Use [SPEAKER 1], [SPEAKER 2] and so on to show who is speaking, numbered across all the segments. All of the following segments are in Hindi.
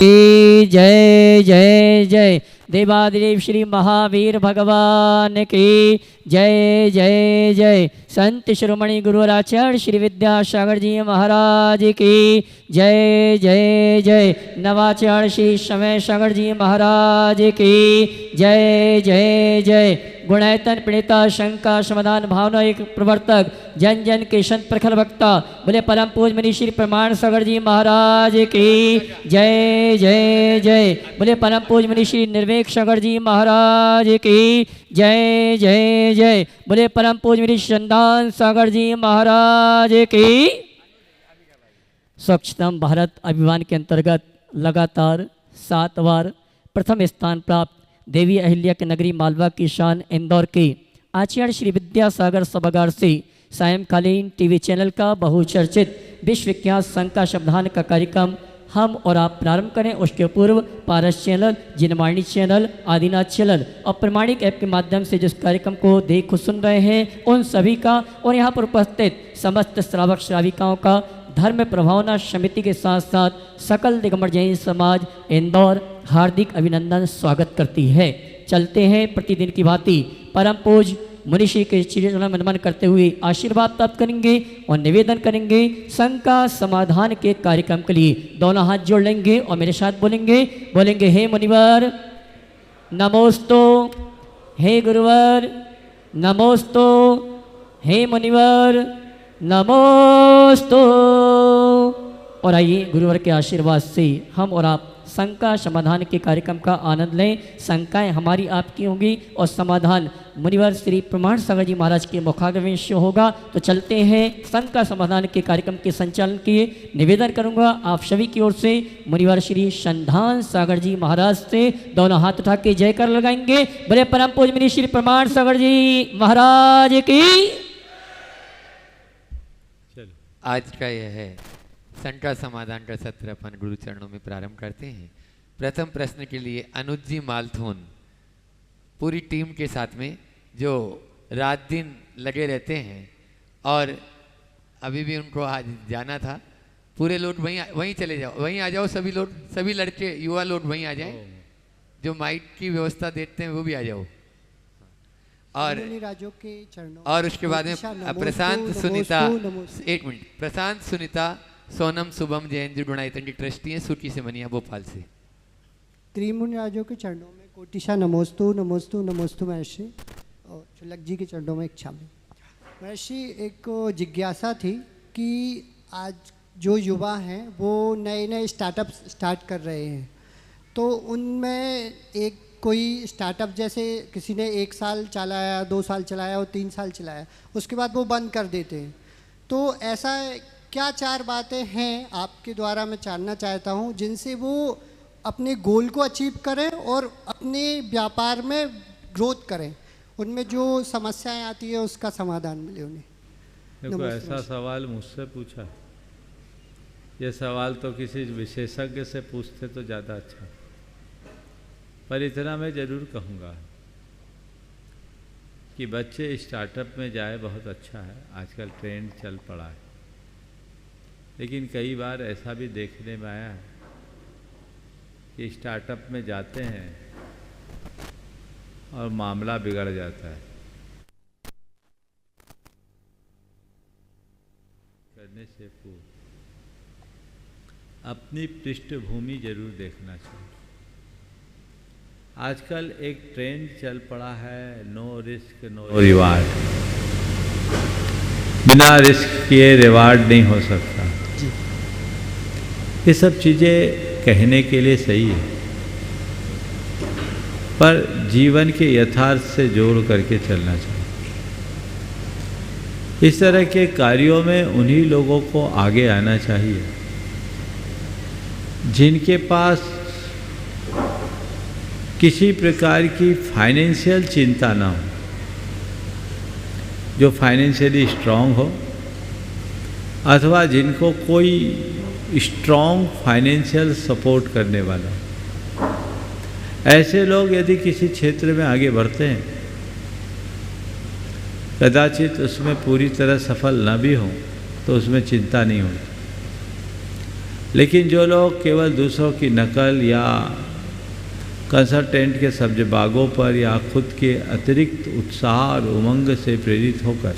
[SPEAKER 1] की जय जय जय। देवादिदेव श्री महावीर भगवान की जय जय जय। संत शिरोमणि गुरुवराचार्य श्री विद्यासागर जी महाराज की जय जय जय। नवाचार्य श्री समय सागर जी महाराज की जय जय जय। गुणायतन प्रणेता शंका समाधान भावना एक प्रवर्तक जन जन के संत प्रखर वक्ता बोले परम पूज मनी श्री प्रमाण सागर जी महाराज की जय जय जय। बोले परम पूज मनी श्री निर्वेक सागर जी महाराज की जय जय जय। बोले परम पूज मनी चंदन सागर जी महाराज की। स्वच्छतम भारत अभियान के अंतर्गत लगातार 7 बार प्रथम स्थान प्राप्त देवी अहिल्या की नगरी मालवा की शान इंदौर के आचार्य श्री विद्यासागर सभागार से सायंकालीन टीवी चैनल का बहुचर्चित विश्वविख्यात शंका शब्दान का कार्यक्रम हम और आप प्रारंभ करें। उसके पूर्व पारस चैनल, जिनवाणी चैनल, आदिनाथ चैनल और प्रमाणिक ऐप के माध्यम से जिस कार्यक्रम को देख सुन रहे हैं उन सभी का और यहाँ पर उपस्थित समस्त श्रावक श्राविकाओं का धर्म प्रभावना समिति के साथ साथ सकल दिगंबर जैन समाज इंदौर हार्दिक अभिनंदन स्वागत करती है। चलते हैं प्रतिदिन की भांति परम पूज मुनिषि के चरणों में नमन करते हुए आशीर्वाद प्राप्त करेंगे और निवेदन करेंगे शंका समाधान के कार्यक्रम के लिए। दोनों हाथ जोड़ लेंगे और मेरे साथ बोलेंगे हे मुनिवर नमोस्तु, हे गुरुवर नमोस्तु, हे मुनिवर नमोस्तु। और आइए गुरुवर के आशीर्वाद से हम और आप शंका समाधान के कार्यक्रम का आनंद लें। शंकाएं हमारी आपकी होंगी और समाधान मुनिवर श्री प्रमाण सागर जी महाराज के मुखाग्रह से होगा। तो चलते हैं शंका समाधान के कार्यक्रम के संचालन के निवेदन करूंगा आप सभी की ओर से मुनिवर श्री संधान सागर जी महाराज से दोनों हाथ उठा के जयकर लगाएंगे। बड़े परम पूज्य मुनि श्री प्रमाण सागर जी महाराज की।
[SPEAKER 2] आज का यह है शंका समाधान का सत्र अपन गुरु चरणों में प्रारंभ करते हैं। प्रथम प्रश्न के लिए अनुज जी मालथोन पूरी टीम के साथ में जो रात दिन लगे रहते हैं और अभी भी उनको आज जाना था। पूरे लोग वहीं चले जाओ, वहीं आ जाओ सभी लोग, सभी लड़के युवा लोग वहीं आ जाएं। जो माइक की व्यवस्था देते हैं वो भी आ जाओ। और उसके बाद में प्रशांत सुनीता, एक मिनट, प्रशांत सुनीता सोनम शुभम जैन जो गुणायतन की ट्रस्टी हैं सूची से मनिया भोपाल से।
[SPEAKER 3] त्रिमुनि राजों के चरणों में कोटिशा नमोस्तु नमोस्तु नमोस्तु महर्षि। और चुलक जी के चरणों में इच्छा में महर्षि एक जिज्ञासा थी कि आज जो युवा हैं वो नए नए स्टार्टअप स्टार्ट कर रहे हैं, तो उनमें एक कोई स्टार्टअप जैसे किसी ने 1 साल चलाया, 2 साल चलाया और 3 साल चलाया, उसके बाद वो बंद कर देते हैं। तो ऐसा क्या 4 बातें हैं आपके द्वारा मैं जानना चाहता हूँ जिनसे वो अपने गोल को अचीव करें और अपने व्यापार में ग्रोथ करें, उनमें जो समस्याएं आती है उसका समाधान मिले उन्हें।
[SPEAKER 4] देखो ऐसा सवाल मुझसे पूछा, ये सवाल तो किसी विशेषज्ञ से पूछते तो ज़्यादा अच्छा। पर इतना मैं ज़रूर कहूँगा कि बच्चे स्टार्टअप में जाए बहुत अच्छा है, आजकल ट्रेंड चल पड़ा है। लेकिन कई बार ऐसा भी देखने में आया है कि स्टार्टअप में जाते हैं और मामला बिगड़ जाता है। करने से पूर्व अपनी पृष्ठभूमि जरूर देखना चाहिए। आजकल एक ट्रेंड चल पड़ा है, नो रिस्क नो रिवार्ड। बिना रिस्क किए रिवार्ड नहीं हो सकता। ये सब चीज़ें कहने के लिए सही है, पर जीवन के यथार्थ से जोड़ करके चलना चाहिए। इस तरह के कार्यों में उन्हीं लोगों को आगे आना चाहिए जिनके पास किसी प्रकार की फाइनेंशियल चिंता ना हो, जो फाइनेंशियली स्ट्रांग हो, अथवा जिनको कोई स्ट्रांग फाइनेंशियल सपोर्ट करने वाला। ऐसे लोग यदि किसी क्षेत्र में आगे बढ़ते हैं, कदाचित उसमें पूरी तरह सफल न भी हो तो उसमें चिंता नहीं होती। लेकिन जो लोग केवल दूसरों की नकल या कंसल्टेंट के सब्ज़बागों पर या खुद के अतिरिक्त उत्साह और उमंग से प्रेरित होकर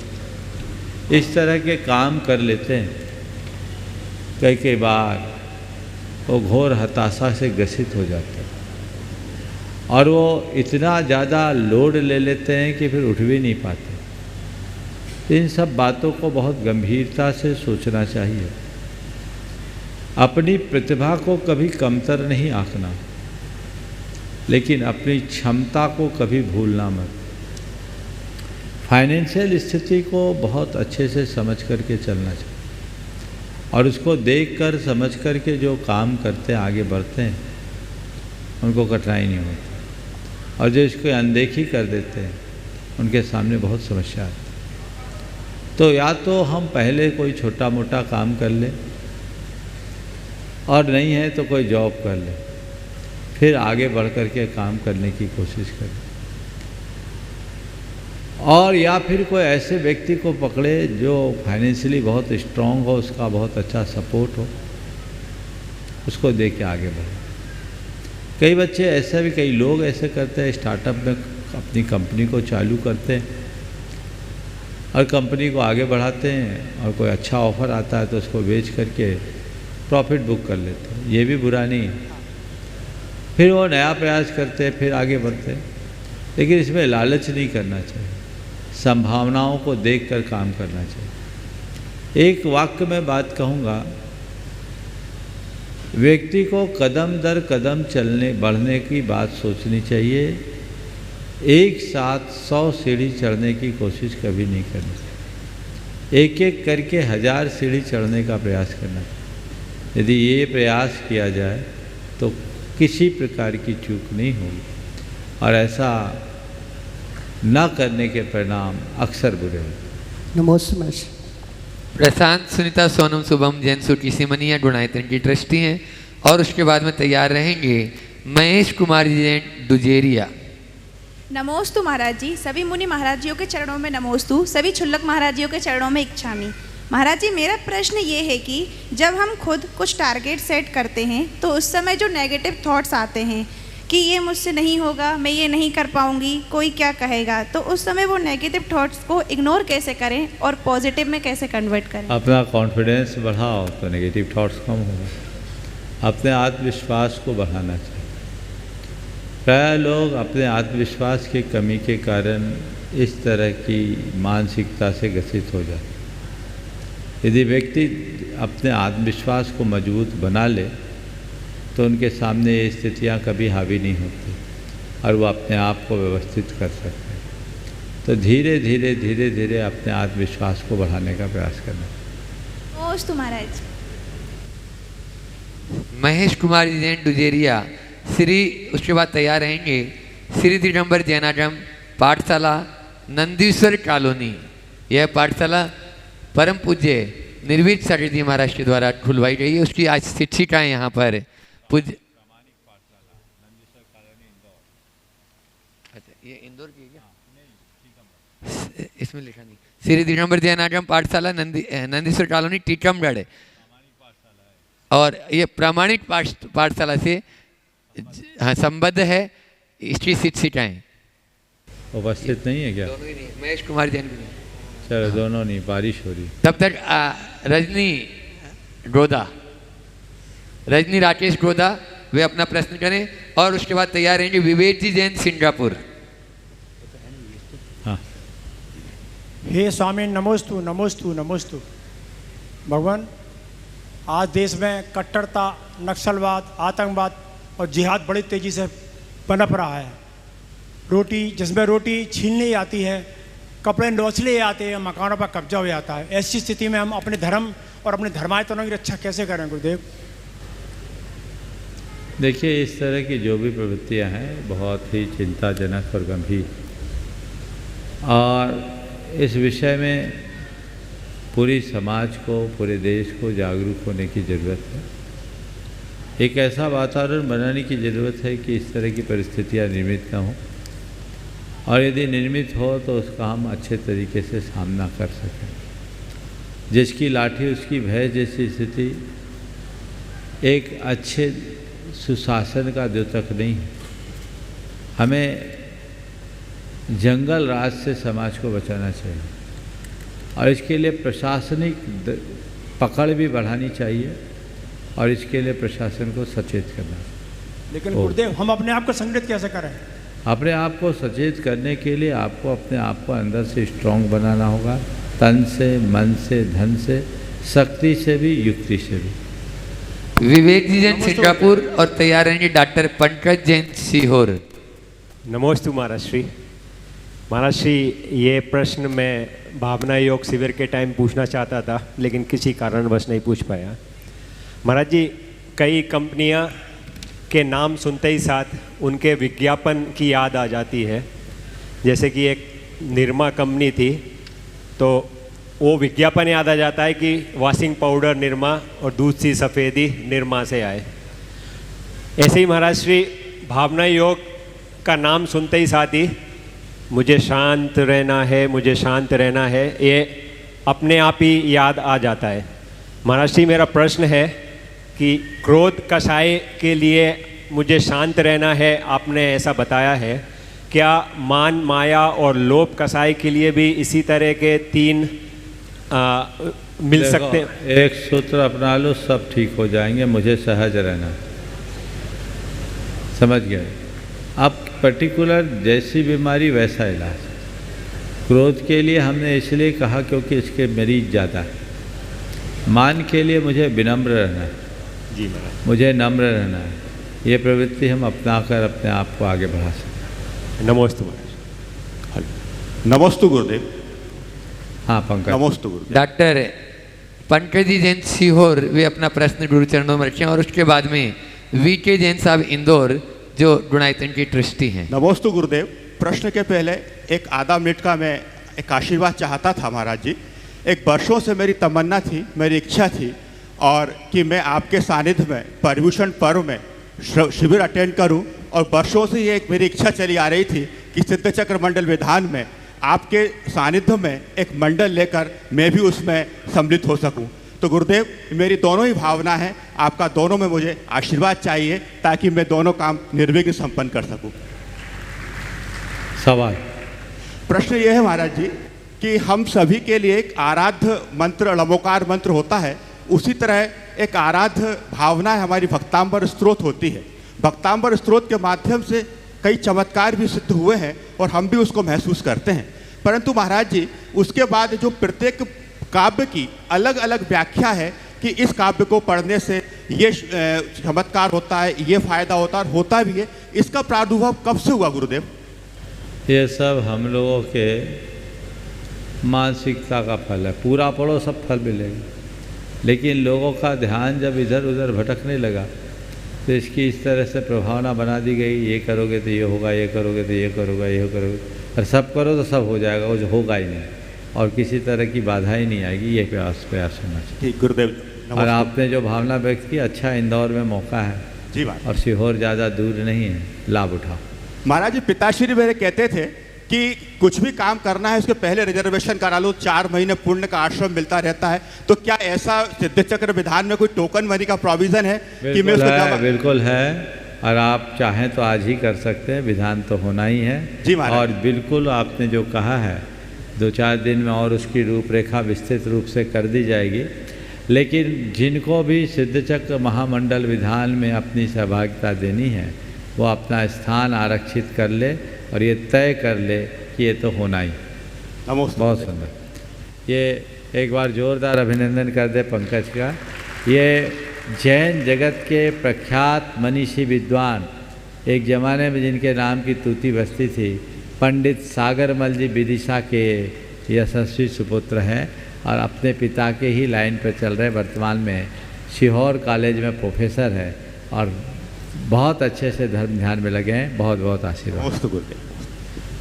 [SPEAKER 4] इस तरह के काम कर लेते हैं, कई बार वो घोर हताशा से ग्रसित हो जाते हैं और वो इतना ज़्यादा लोड ले लेते हैं कि फिर उठ भी नहीं पाते। इन सब बातों को बहुत गंभीरता से सोचना चाहिए। अपनी प्रतिभा को कभी कमतर नहीं आंकना, लेकिन अपनी क्षमता को कभी भूलना मत। फाइनेंशियल स्थिति को बहुत अच्छे से समझ करके चलना चाहिए और उसको देखकर समझ करके जो काम करते हैं, आगे बढ़ते हैं, उनको कठिनाई नहीं होती। और जो इसको अनदेखी कर देते हैं, उनके सामने बहुत समस्या आती है। तो या तो हम पहले कोई छोटा मोटा काम कर लें, और नहीं है तो कोई जॉब कर लें, फिर आगे बढ़ कर के काम करने की कोशिश करें। और या फिर कोई ऐसे व्यक्ति को पकड़े जो फाइनेंशियली बहुत स्ट्रांग हो, उसका बहुत अच्छा सपोर्ट हो, उसको दे के आगे बढ़े। कई बच्चे ऐसे भी, कई लोग ऐसे करते हैं, स्टार्टअप में अपनी कंपनी को चालू करते हैं और कंपनी को आगे बढ़ाते हैं और कोई अच्छा ऑफ़र आता है तो उसको बेच करके प्रॉफिट बुक कर लेते हैं। ये भी बुरा नहीं है। फिर वो नया प्रयास करते हैं, फिर आगे बढ़ते हैं, लेकिन इसमें लालच नहीं करना चाहिए, संभावनाओं को देखकर काम करना चाहिए। एक वाक्य में बात कहूँगा, व्यक्ति को कदम दर कदम चलने बढ़ने की बात सोचनी चाहिए, एक साथ 100 सीढ़ी चढ़ने की कोशिश कभी नहीं करनी चाहिए। एक एक करके 1000 सीढ़ी चढ़ने का प्रयास करना चाहिए। यदि ये प्रयास किया जाए तो किसी प्रकार की चूक नहीं होगी, और ऐसा न करने के परिणाम अक्सर बुरे होते।
[SPEAKER 3] नमस्ते महर्षि।
[SPEAKER 2] प्रशांत, सुनीता, सोनम, शुभम, जैनसु की सिमनिया गुणायतन की ट्रस्टी हैं, और उसके बाद में तैयार रहेंगे महेश कुमार जी दुजेरिया।
[SPEAKER 5] नमोस्तु महाराज जी। सभी मुनि महाराज जियों के चरणों में नमोस्तु, सभी क्षुल्लक महाराज जियों के चरणों में इच्छामी। महाराज जी, मेरा प्रश्न ये है कि जब हम खुद कुछ टारगेट सेट करते हैं तो उस समय जो नेगेटिव थॉट्स आते हैं कि ये मुझसे नहीं होगा, मैं ये नहीं कर पाऊंगी, कोई क्या कहेगा, तो उस समय वो नेगेटिव थॉट्स को इग्नोर कैसे करें और पॉजिटिव में कैसे कन्वर्ट करें?
[SPEAKER 4] अपना कॉन्फिडेंस बढ़ाओ तो नेगेटिव थॉट्स कम होगा। अपने आत्मविश्वास को बढ़ाना चाहिए। प्राय लोग अपने आत्मविश्वास की कमी के कारण इस तरह की मानसिकता से ग्रसित हो जाते। यदि व्यक्ति अपने आत्मविश्वास को मजबूत बना ले तो उनके सामने ये स्थितियाँ कभी हावी नहीं होती और वो अपने आप को व्यवस्थित कर सकते हैं। तो धीरे धीरे धीरे धीरे अपने आत्मविश्वास को बढ़ाने का प्रयास करना।
[SPEAKER 5] नमोस्तु महाराज।
[SPEAKER 2] महेश कुमार जी जैन दुजेरिया श्री, उसके बाद तैयार रहेंगे श्री दिगंबर जैनागम पाठशाला नंदीश्वर कॉलोनी। यह पाठशाला परम पूज्य निर्वीत सागर जी महाराज के द्वारा खुलवाई गई है। उसकी आज शिक्षिकाएँ यहाँ पर पूज्य, अच्छा ये इंदौर की है क्या? इसमें लिखा नहीं। श्री दिगंबर जैनागम पाठशाला नंदीश्वर कॉलोनी टीकमगढ़, और ये प्रामाणिक पाठशाला से हाँ संबद्ध है। इसकी शिक्षिकाएँ
[SPEAKER 4] उपस्थित नहीं है क्या?
[SPEAKER 2] दोनों ही नहीं, महेश कुमार जैन भी नहीं।
[SPEAKER 4] चलो दोनों नहीं, बारिश हो रही।
[SPEAKER 2] तब तक रजनी गोदा, रजनी राकेश गोदा, वे अपना प्रश्न करें, और उसके बाद तैयार रहेंगे विवेक जी जैन सिंगापुर।
[SPEAKER 4] हाँ।
[SPEAKER 6] हे स्वामी, नमोस्तु नमोस्तु नमोस्तु। भगवान, आज देश में कट्टरता, नक्सलवाद, आतंकवाद और जिहाद बड़ी तेज़ी से पनप रहा है। रोटी, जिसमें रोटी छीनने आती है, कपड़े नोचले आते हैं, मकानों पर कब्जा हो जाता है। ऐसी स्थिति में हम अपने धर्म और अपने धर्मायतनों की रक्षा कैसे करें गुरुदेव?
[SPEAKER 4] देखिए, इस तरह की जो भी प्रवृत्तियां हैं बहुत ही चिंताजनक और गंभीर, और इस विषय में पूरी समाज को, पूरे देश को जागरूक होने की ज़रूरत है। एक ऐसा वातावरण बनाने की ज़रूरत है कि इस तरह की परिस्थितियां निर्मित न हों, और यदि निर्मित हो तो उसका हम अच्छे तरीके से सामना कर सकें। जिसकी लाठी उसकी भैंस जैसी स्थिति एक अच्छे सुशासन का द्योतक नहीं है। हमें जंगल राज से समाज को बचाना चाहिए और इसके लिए प्रशासनिक पकड़ भी बढ़ानी चाहिए और इसके लिए प्रशासन को सचेत करना चाहिए।
[SPEAKER 6] लेकिन गुरुदेव, हम अपने आप को संगठित कैसे करें?
[SPEAKER 4] अपने आप को सचेत करने के लिए आपको अपने आप को अंदर से स्ट्रांग बनाना होगा, तन से, मन से, धन से, शक्ति से भी, युक्ति से भी।
[SPEAKER 2] विवेक जी जैन सिंगापुर और तैयार रहेंगे डॉक्टर पंकज जैन सीहोर।
[SPEAKER 7] नमोस्तु महाराज श्री। महाराज श्री, ये प्रश्न मैं भावना योग शिविर के टाइम पूछना चाहता था लेकिन किसी कारणवश नहीं पूछ पाया। महाराज जी, कई कंपनियां के नाम सुनते ही साथ उनके विज्ञापन की याद आ जाती है। जैसे कि एक निरमा कंपनी थी तो वो विज्ञापन याद आ जाता है कि वॉशिंग पाउडर निरमा और दूध सी सफ़ेदी निरमा से आए। ऐसे ही महाराज श्री, भावना योग का नाम सुनते ही साथ ही मुझे शांत रहना है, मुझे शांत रहना है, ये अपने आप ही याद आ जाता है। महाराज श्री, मेरा प्रश्न है कि क्रोध कषाय के लिए मुझे शांत रहना है, आपने ऐसा बताया है। क्या मान, माया और लोभ कषाय के लिए भी इसी तरह के 3 मिल सकते हैं?
[SPEAKER 4] एक सूत्र अपना लो, सब ठीक हो जाएंगे। मुझे सहज रहना, समझ गए? अब पर्टिकुलर जैसी बीमारी वैसा इलाज। क्रोध के लिए हमने इसलिए कहा क्योंकि इसके मरीज ज़्यादा है। मान के लिए मुझे विनम्र रहना है,
[SPEAKER 7] जी महाराज,
[SPEAKER 4] मुझे नम्र रहना है। ये प्रवृत्ति हम अपना कर अपने आप को आगे बढ़ा सकते हैं।
[SPEAKER 7] नमोस्तु महाराज।
[SPEAKER 8] नमोस्तु गुरुदेव।
[SPEAKER 4] हाँ पंकज।
[SPEAKER 8] नमोस्तु गुरुदेव।
[SPEAKER 2] डॉक्टर पंकज जी जैन सीहोर वे अपना प्रश्न गुरु चरणों में रखें और उसके बाद में वीके जैन साहब इंदौर जो गुणायतन की ट्रस्टी हैं।
[SPEAKER 8] नमोस्तु गुरुदेव। प्रश्न के पहले एक आधा मिनट का मैं एक आशीर्वाद चाहता था महाराज जी। एक वर्षों से मेरी तमन्ना थी, मेरी इच्छा थी और कि मैं आपके सानिध्य में पर्युषण पर्व में शिविर अटेंड करूं और वर्षों से ये एक मेरी इच्छा चली आ रही थी कि सिद्ध चक्र मंडल विधान में आपके सानिध्य में एक मंडल लेकर मैं भी उसमें सम्मिलित हो सकूं। तो गुरुदेव, मेरी दोनों ही भावना है, आपका दोनों में मुझे आशीर्वाद चाहिए ताकि मैं दोनों काम निर्विघ्न संपन्न कर सकूं।
[SPEAKER 4] सवाल।
[SPEAKER 8] प्रश्न ये है महाराज जी कि हम सभी के लिए एक आराध्य मंत्र, लमोकार मंत्र होता है, उसी तरह एक आराध्य भावना है हमारी भक्तांबर स्त्रोत होती है। भक्तांबर स्त्रोत के माध्यम से कई चमत्कार भी सिद्ध हुए हैं और हम भी उसको महसूस करते हैं। परंतु महाराज जी, उसके बाद जो प्रत्येक काव्य की अलग अलग व्याख्या है कि इस काव्य को पढ़ने से ये चमत्कार होता है, ये फायदा होता है और होता भी है, इसका प्रादुर्भाव कब से हुआ गुरुदेव?
[SPEAKER 4] ये सब हम लोगों के मानसिकता का फल है। पूरा पढ़ो सब फल मिलेगा, लेकिन लोगों का ध्यान जब इधर उधर भटकने लगा तो इसकी इस तरह से प्रभावना बना दी गई, ये करोगे तो ये होगा, ये करोगे तो ये करोगे, ये करोगे, और सब करो तो सब हो जाएगा, वो होगा ही नहीं और किसी तरह की बाधा ही नहीं आएगी। ये प्रयास होना चाहिए।
[SPEAKER 8] ठीक गुरुदेव।
[SPEAKER 4] और आपने जो भावना व्यक्त की, अच्छा इंदौर में मौका है
[SPEAKER 8] जी महाराज,
[SPEAKER 4] और सीहोर ज़्यादा दूर नहीं है, लाभ उठाओ।
[SPEAKER 8] महाराज जी, पिताश्री मेरे कहते थे कि कुछ भी काम करना है उसके पहले रिजर्वेशन करा लो, 4 महीने पुण्य का आश्रम मिलता रहता है। तो क्या ऐसा सिद्ध चक्र विधान में कोई टोकन मनी का प्रोविजन है कि मैं उसको?
[SPEAKER 4] बिल्कुल है, और आप चाहें तो आज ही कर सकते हैं, विधान तो होना ही है
[SPEAKER 8] जी महाराज।
[SPEAKER 4] और बिल्कुल आपने जो कहा है 2-4 दिन में और उसकी रूपरेखा विस्तृत रूप से कर दी जाएगी। लेकिन जिनको भी सिद्ध चक्र महामंडल विधान में अपनी सहभागिता देनी है वो अपना स्थान आरक्षित कर ले और ये तय कर ले कि ये तो होना ही।
[SPEAKER 8] नमस्ते।
[SPEAKER 4] बहुत सुंदर। ये एक बार जोरदार अभिनंदन कर दे पंकज का। ये जैन जगत के प्रख्यात मनीषी विद्वान, एक ज़माने में जिनके नाम की तूती बस्ती थी, पंडित सागरमल जी विदिशा के यशस्वी सुपुत्र हैं और अपने पिता के ही लाइन पर चल रहे। वर्तमान में सीहोर कॉलेज में प्रोफेसर है और बहुत अच्छे से धर्म ध्यान में लगे हैं। बहुत बहुत आशीर्वाद।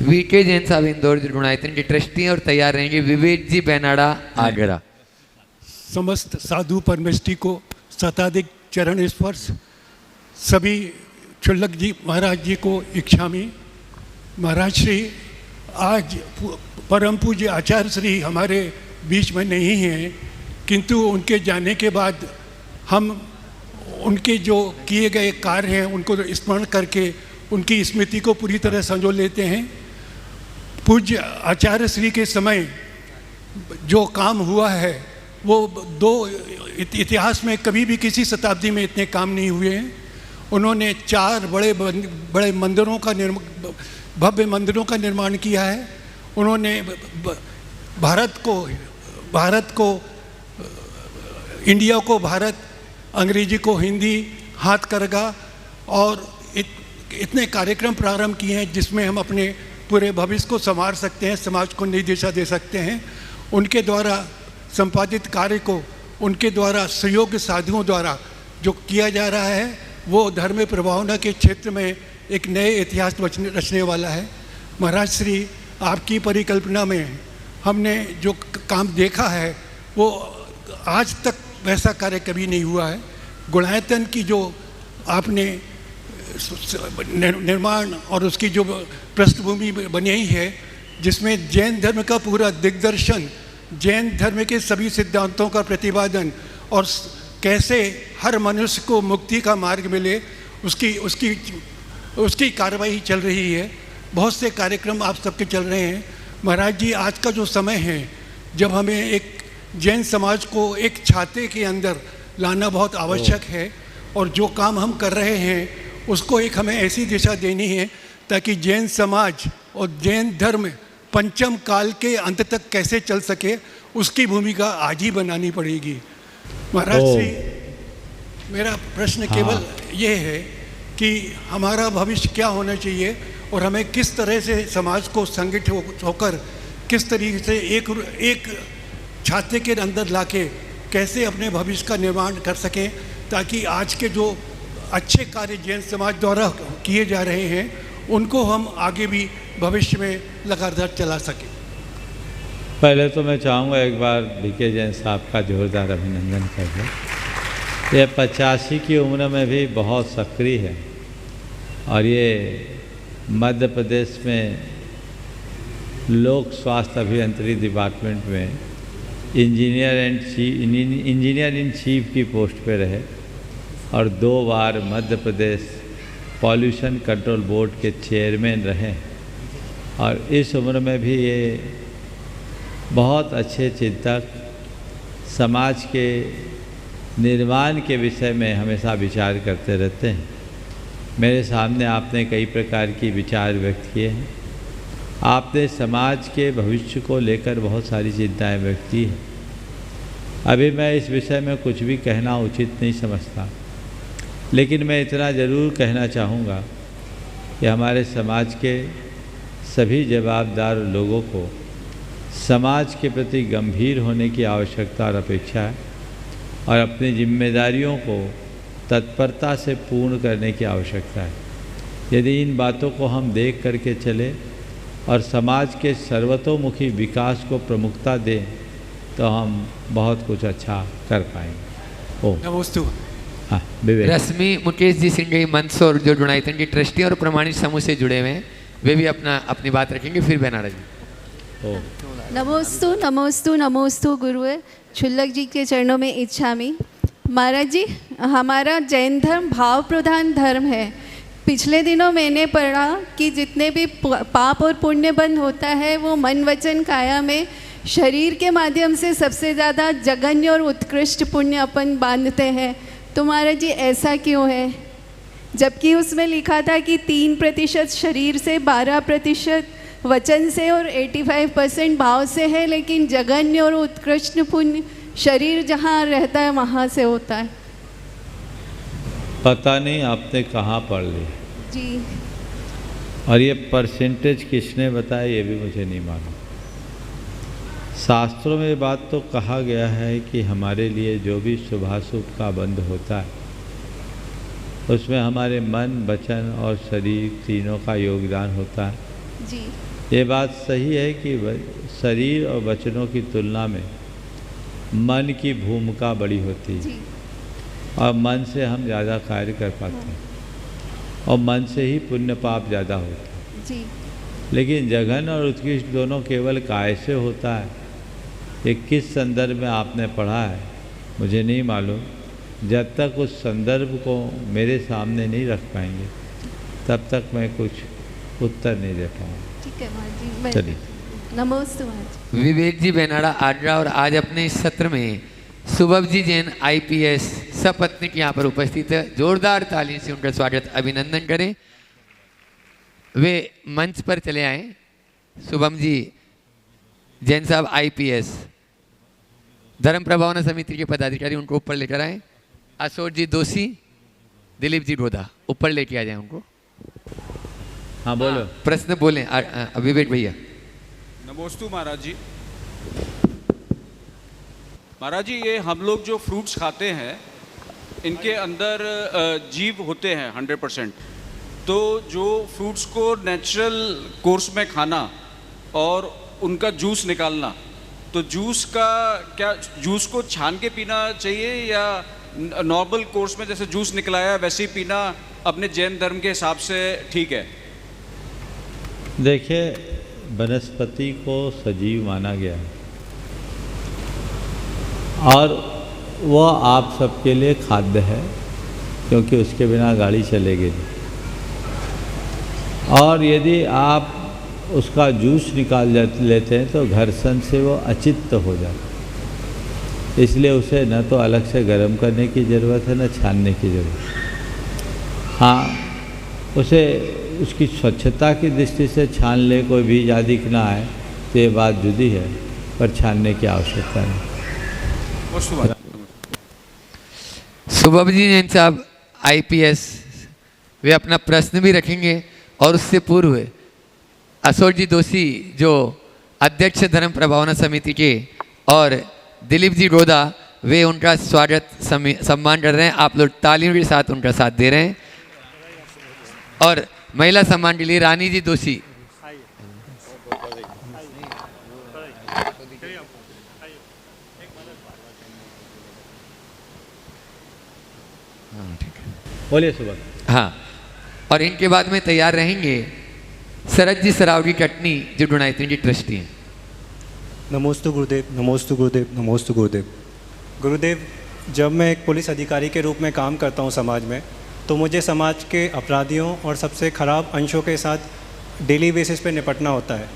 [SPEAKER 2] वीके जैन साहब इंदौर गुणायतन के ट्रस्टी और तैयार रहेंगे विवेक जी बेनाडा आगरा।
[SPEAKER 9] समस्त साधु परमेष्टि को शताधिक चरण स्पर्श। सभी क्षुल्लक जी महाराज जी को इच्छामी। महाराज श्री, आज परम पूज्य आचार्य श्री हमारे बीच में नहीं हैं, किंतु उनके जाने के बाद हम उनके जो किए गए कार्य हैं उनको स्मरण करके उनकी स्मृति को पूरी तरह संजो लेते हैं। पूज्य आचार्य श्री के समय जो काम हुआ है वो दो इतिहास में कभी भी किसी शताब्दी में इतने काम नहीं हुए हैं। उन्होंने 4 बड़े मंदिरों का भव्य मंदिरों का निर्माण किया है। उन्होंने भारत को इंडिया को भारत, अंग्रेजी को हिंदी, हाथकरघा और इतने कार्यक्रम प्रारंभ किए हैं जिसमें हम अपने पूरे भविष्य को संवार सकते हैं, समाज को नई दिशा दे सकते हैं। उनके द्वारा संपादित कार्य को उनके द्वारा सहयोग साधुओं द्वारा जो किया जा रहा है वो धर्म प्रभावना के क्षेत्र में एक नए इतिहास रचने वाला है। महाराज श्री, आपकी परिकल्पना में हमने जो काम देखा है वो आज तक वैसा कार्य कभी नहीं हुआ है। गुणायतन की जो आपने निर्माण और उसकी जो पृष्ठभूमि बनाई है, जिसमें जैन धर्म का पूरा दिग्दर्शन, जैन धर्म के सभी सिद्धांतों का प्रतिपादन और कैसे हर मनुष्य को मुक्ति का मार्ग मिले उसकी कार्रवाई चल रही है। बहुत से कार्यक्रम आप सबके चल रहे हैं। महाराज जी, आज का जो समय है जब हमें एक जैन समाज को एक छाते के अंदर लाना बहुत आवश्यक है और जो काम हम कर रहे हैं उसको एक हमें ऐसी दिशा देनी है ताकि जैन समाज और जैन धर्म पंचम काल के अंत तक कैसे चल सके उसकी भूमिका आज ही बनानी पड़ेगी। महाराज श्री, मेरा प्रश्न केवल ये है कि हमारा भविष्य क्या होना चाहिए और हमें किस तरह से समाज को संगठित होकर किस तरीके से एक छाते के अंदर लाके कैसे अपने भविष्य का निर्माण कर सकें ताकि आज के जो अच्छे कार्य जैन समाज द्वारा किए जा रहे हैं उनको हम आगे भी भविष्य में लगातार चला सकें।
[SPEAKER 4] पहले तो मैं चाहूँगा एक बार बीके जैन साहब का जोरदार अभिनंदन करें। ये 85 की उम्र में भी बहुत सक्रिय है और ये मध्य प्रदेश में लोक स्वास्थ्य अभियंत्रण डिपार्टमेंट में इंजीनियर इन चीफ की पोस्ट पे रहे और 2 बार Madhya Pradesh pollution control board के चेयरमैन रहे और इस उम्र में भी ये बहुत अच्छे चिंतक, समाज के निर्माण के विषय में हमेशा विचार करते रहते हैं। मेरे सामने आपने कई प्रकार की विचार व्यक्त किए हैं। आपने समाज के भविष्य को लेकर बहुत सारी चिंताएं व्यक्त की हैं। अभी मैं इस विषय में कुछ भी कहना उचित नहीं समझता, लेकिन मैं इतना ज़रूर कहना चाहूँगा कि हमारे समाज के सभी जवाबदार लोगों को समाज के प्रति गंभीर होने की आवश्यकता और अपेक्षा है और अपनी जिम्मेदारियों को तत्परता से पूर्ण करने की आवश्यकता है। यदि इन बातों को हम देख करके चले और समाज के सर्वतोमुखी विकास को प्रमुखता दें तो हम बहुत कुछ अच्छा कर पाएंगे। हाँ,
[SPEAKER 2] रश्मि मुकेश जी सिंह मंदसौर जो जुड़ाइतन के ट्रस्टी और प्रमाणित समूह से जुड़े हुए हैं, वे भी अपनी बात रखेंगे। फिर बेनारा जी।
[SPEAKER 10] नमोस्तु नमोस्तु नमोस्तु गुरुवे, छुल्लक जी के चरणों में इच्छामि। महाराज जी, हमारा जैन धर्म भाव प्रधान धर्म है। पिछले दिनों मैंने पढ़ा कि जितने भी पाप और पुण्य बंध होता है वो मन वचन काया में शरीर के माध्यम से सबसे ज़्यादा जघन्य और उत्कृष्ट पुण्य अपन बांधते हैं। तो महाराज जी, ऐसा क्यों है? जबकि उसमें लिखा था कि 3% शरीर से, 12% वचन से और 85% भाव से है, लेकिन जघन्य और उत्कृष्ट पुण्य शरीर जहाँ रहता है वहाँ से होता है।
[SPEAKER 4] पता नहीं आपने कहाँ पढ़ ली
[SPEAKER 10] जी,
[SPEAKER 4] और ये परसेंटेज किसने बताया ये भी मुझे नहीं मालूम। शास्त्रों में ये बात तो कहा गया है कि हमारे लिए जो भी शुभाशुभ का बंध होता है उसमें हमारे मन, वचन और शरीर तीनों का योगदान होता है
[SPEAKER 10] जी।
[SPEAKER 4] ये बात सही है कि शरीर और वचनों की तुलना में मन की भूमिका बड़ी होती है और मन से हम ज़्यादा कार्य कर पाते हैं और मन से ही पुण्य पाप ज़्यादा होता है
[SPEAKER 10] जी।
[SPEAKER 4] लेकिन जघन और उत्कृष्ट दोनों केवल काय से होता है। ये किस संदर्भ में आपने पढ़ा है मुझे नहीं मालूम, जब तक उस संदर्भ को मेरे सामने नहीं रख पाएंगे तब तक मैं कुछ उत्तर नहीं दे पाऊँगा।
[SPEAKER 10] ठीक है महाराज जी,
[SPEAKER 4] चलिए।
[SPEAKER 10] नमोस्तु महाराज जी।
[SPEAKER 2] विवेक जी बेनाड़ा आगरा और आज अपने इस सत्र में सुभव जी जैन IPS सपत्नीक यहाँ पर उपस्थित है। जोरदार ताली से उनका स्वागत अभिनंदन करें। वे मंच पर चले आए। शुभम जी जैन साहब IPS धर्म प्रभावना समिति के पदाधिकारी उनको ऊपर लेकर आए। अशोक जी दोषी, दिलीप जी रोधा ऊपर लेके आ जाए उनको।
[SPEAKER 4] हाँ बोलो।
[SPEAKER 2] प्रश्न बोलें विवेक भैया।
[SPEAKER 11] नमोस्तु महाराज जी। महाराज जी, ये हम लोग जो फ्रूट्स खाते हैं इनके अंदर जीव होते हैं 100%। तो जो फ्रूट्स को नेचुरल कोर्स में खाना और उनका जूस निकालना, तो जूस का क्या जूस को छान के पीना चाहिए या नॉर्मल कोर्स में जैसे जूस निकलाया वैसे ही पीना अपने जैन धर्म के हिसाब से ठीक है?
[SPEAKER 4] देखिए, वनस्पति को सजीव माना गया है और वह आप सबके लिए खाद्य है, क्योंकि उसके बिना गाड़ी चलेगी नहीं। और यदि आप उसका जूस निकाल लेते हैं तो घर्षण से वो अचित्त हो जाता है। इसलिए उसे न तो अलग से गर्म करने की ज़रूरत है, न छानने की ज़रूरत। हाँ, उसे उसकी स्वच्छता की दृष्टि से छान ले, कोई बीज आदि ना आए तो ये बात जुदी है, पर छानने की आवश्यकता नहीं।
[SPEAKER 2] सुभव जी जैन साहब IPS वे अपना प्रश्न भी रखेंगे और उससे पूर्व अशोक जी दोषी जो अध्यक्ष धर्म प्रभावना समिति के और दिलीप जी रोधा वे उनका स्वागत सम्मान कर रहे हैं। आप लोग तालियों के साथ उनका साथ दे रहे हैं। और महिला सम्मान के लिए रानी जी दोषी।
[SPEAKER 4] बोलिए सुबह।
[SPEAKER 2] हाँ, और इनके बाद में तैयार रहेंगे शरद जी सरावगी कटनी जो डोनाइत्री की ट्रस्टी हैं।
[SPEAKER 12] नमोस्तु गुरुदेव, नमोस्तु गुरुदेव, नमोस्तु गुरुदेव। गुरुदेव, जब मैं एक पुलिस अधिकारी के रूप में काम करता हूँ समाज में, तो मुझे समाज के अपराधियों और सबसे ख़राब अंशों के साथ डेली बेसिस पे निपटना होता है।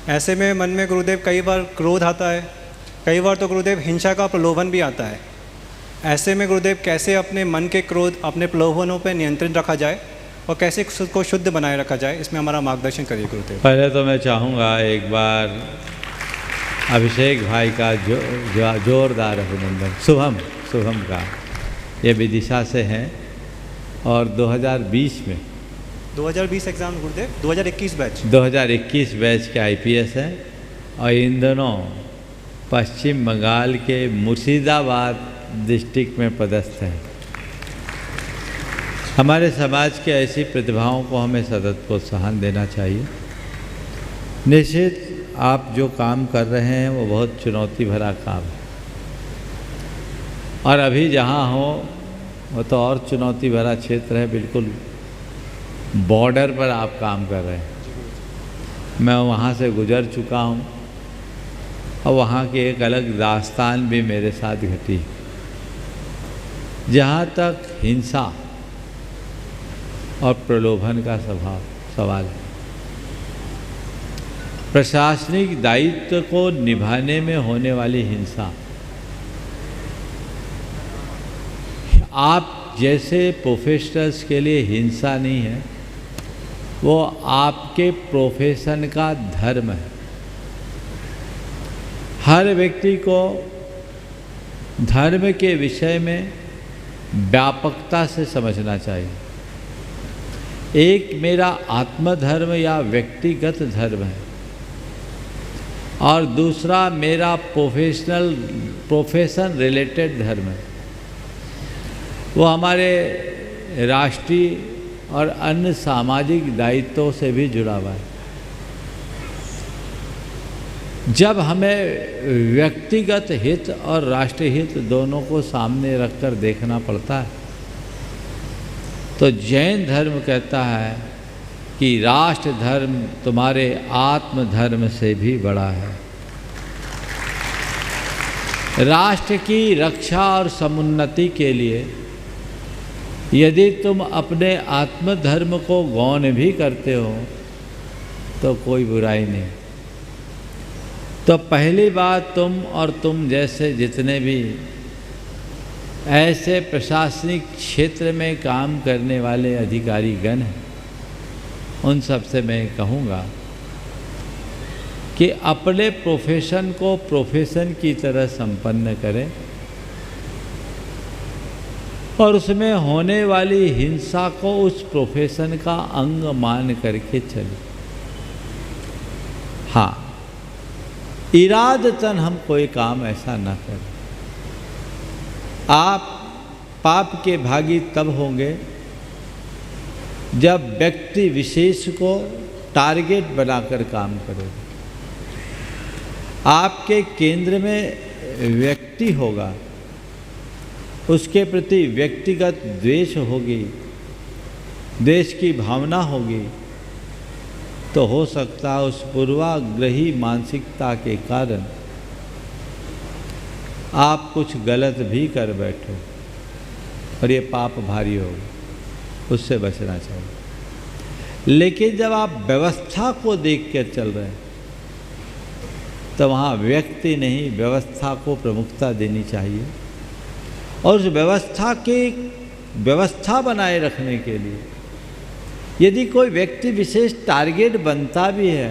[SPEAKER 12] ऐसे में मन में गुरुदेव कई बार क्रोध आता है, कई बार तो गुरुदेव हिंसा का प्रलोभन भी आता है। ऐसे में गुरुदेव कैसे अपने मन के क्रोध, अपने प्रलोभनों पर नियंत्रण रखा जाए और कैसे खुद को शुद्ध बनाए रखा जाए, इसमें हमारा मार्गदर्शन करिए गुरुदेव।
[SPEAKER 4] पहले तो मैं चाहूँगा एक बार अभिषेक भाई का जोरदार अभिनंदन। शुभम का ये विदिशा से हैं और 2020 में
[SPEAKER 12] 2020 एग्ज़ाम गुरुदेव,
[SPEAKER 4] 2021 बैच के IPS हैं और इन दोनों पश्चिम बंगाल के मुर्शिदाबाद डिस्ट्रिक्ट में पदस्थ हैं। हमारे समाज के ऐसी प्रतिभाओं को हमें सतत प्रोत्साहन देना चाहिए। निश्चित आप जो काम कर रहे हैं वो बहुत चुनौती भरा काम है और अभी जहाँ हो वो तो और चुनौती भरा क्षेत्र है। बिल्कुल बॉर्डर पर आप काम कर रहे हैं। मैं वहाँ से गुजर चुका हूँ और वहाँ की एक अलग दास्तान भी मेरे साथ घटी। जहाँ तक हिंसा और प्रलोभन का सवाल है, प्रशासनिक दायित्व को निभाने में होने वाली हिंसा आप जैसे प्रोफेशनल्स के लिए हिंसा नहीं है, वो आपके प्रोफेशन का धर्म है। हर व्यक्ति को धर्म के विषय में व्यापकता से समझना चाहिए। एक मेरा आत्मधर्म या व्यक्तिगत धर्म है और दूसरा मेरा प्रोफेशन रिलेटेड धर्म है। वो हमारे राष्ट्रीय और अन्य सामाजिक दायित्वों से भी जुड़ा हुआ है। जब हमें व्यक्तिगत हित और राष्ट्रीय हित दोनों को सामने रखकर देखना पड़ता है, तो जैन धर्म कहता है कि राष्ट्र धर्म तुम्हारे आत्म धर्म से भी बड़ा है। राष्ट्र की रक्षा और समुन्नति के लिए यदि तुम अपने आत्मधर्म को गौण भी करते हो तो कोई बुराई नहीं। तो पहली बात, तुम और तुम जैसे जितने भी ऐसे प्रशासनिक क्षेत्र में काम करने वाले अधिकारी गण हैं, उन सब से मैं कहूँगा कि अपने प्रोफेशन को प्रोफेशन की तरह संपन्न करें और उसमें होने वाली हिंसा को उस प्रोफेशन का अंग मान करके चले। हाँ, इरादतन हम कोई काम ऐसा ना करें। आप पाप के भागी तब होंगे जब व्यक्ति विशेष को टारगेट बनाकर काम करोगे। आपके केंद्र में व्यक्ति होगा, उसके प्रति व्यक्तिगत द्वेष होगी, देश की भावना होगी, तो हो सकता है उस पूर्वाग्रही मानसिकता के कारण आप कुछ गलत भी कर बैठो और ये पाप भारी होगा, उससे बचना चाहिए। लेकिन जब आप व्यवस्था को देख कर चल रहे हैं तो वहाँ व्यक्ति नहीं, व्यवस्था को प्रमुखता देनी चाहिए और उस व्यवस्था बनाए रखने के लिए यदि कोई व्यक्ति विशेष टारगेट बनता भी है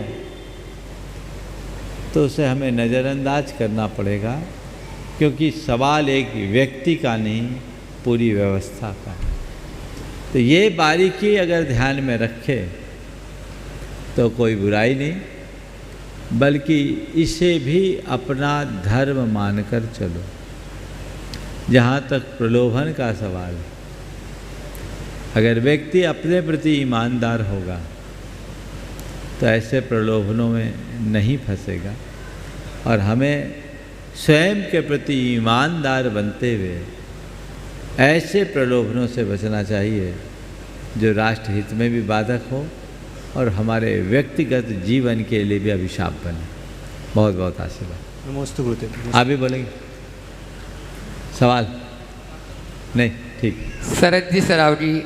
[SPEAKER 4] तो उसे हमें नज़रअंदाज करना पड़ेगा, क्योंकि सवाल एक व्यक्ति का नहीं, पूरी व्यवस्था का है। तो ये बारीकी अगर ध्यान में रखे तो कोई बुराई नहीं, बल्कि इसे भी अपना धर्म मानकर चलो। जहाँ तक प्रलोभन का सवाल है, अगर व्यक्ति अपने प्रति ईमानदार होगा तो ऐसे प्रलोभनों में नहीं फंसेगा और हमें स्वयं के प्रति ईमानदार बनते हुए ऐसे प्रलोभनों से बचना चाहिए जो राष्ट्र हित में भी बाधक हो और हमारे व्यक्तिगत जीवन के लिए भी अभिशाप बने। बहुत बहुत आशीर्वाद।
[SPEAKER 12] नमस्ते गुरुदेव।
[SPEAKER 4] आप भी बोलेंगे? सवाल नहीं? ठीक।
[SPEAKER 2] शरद जी सरावगी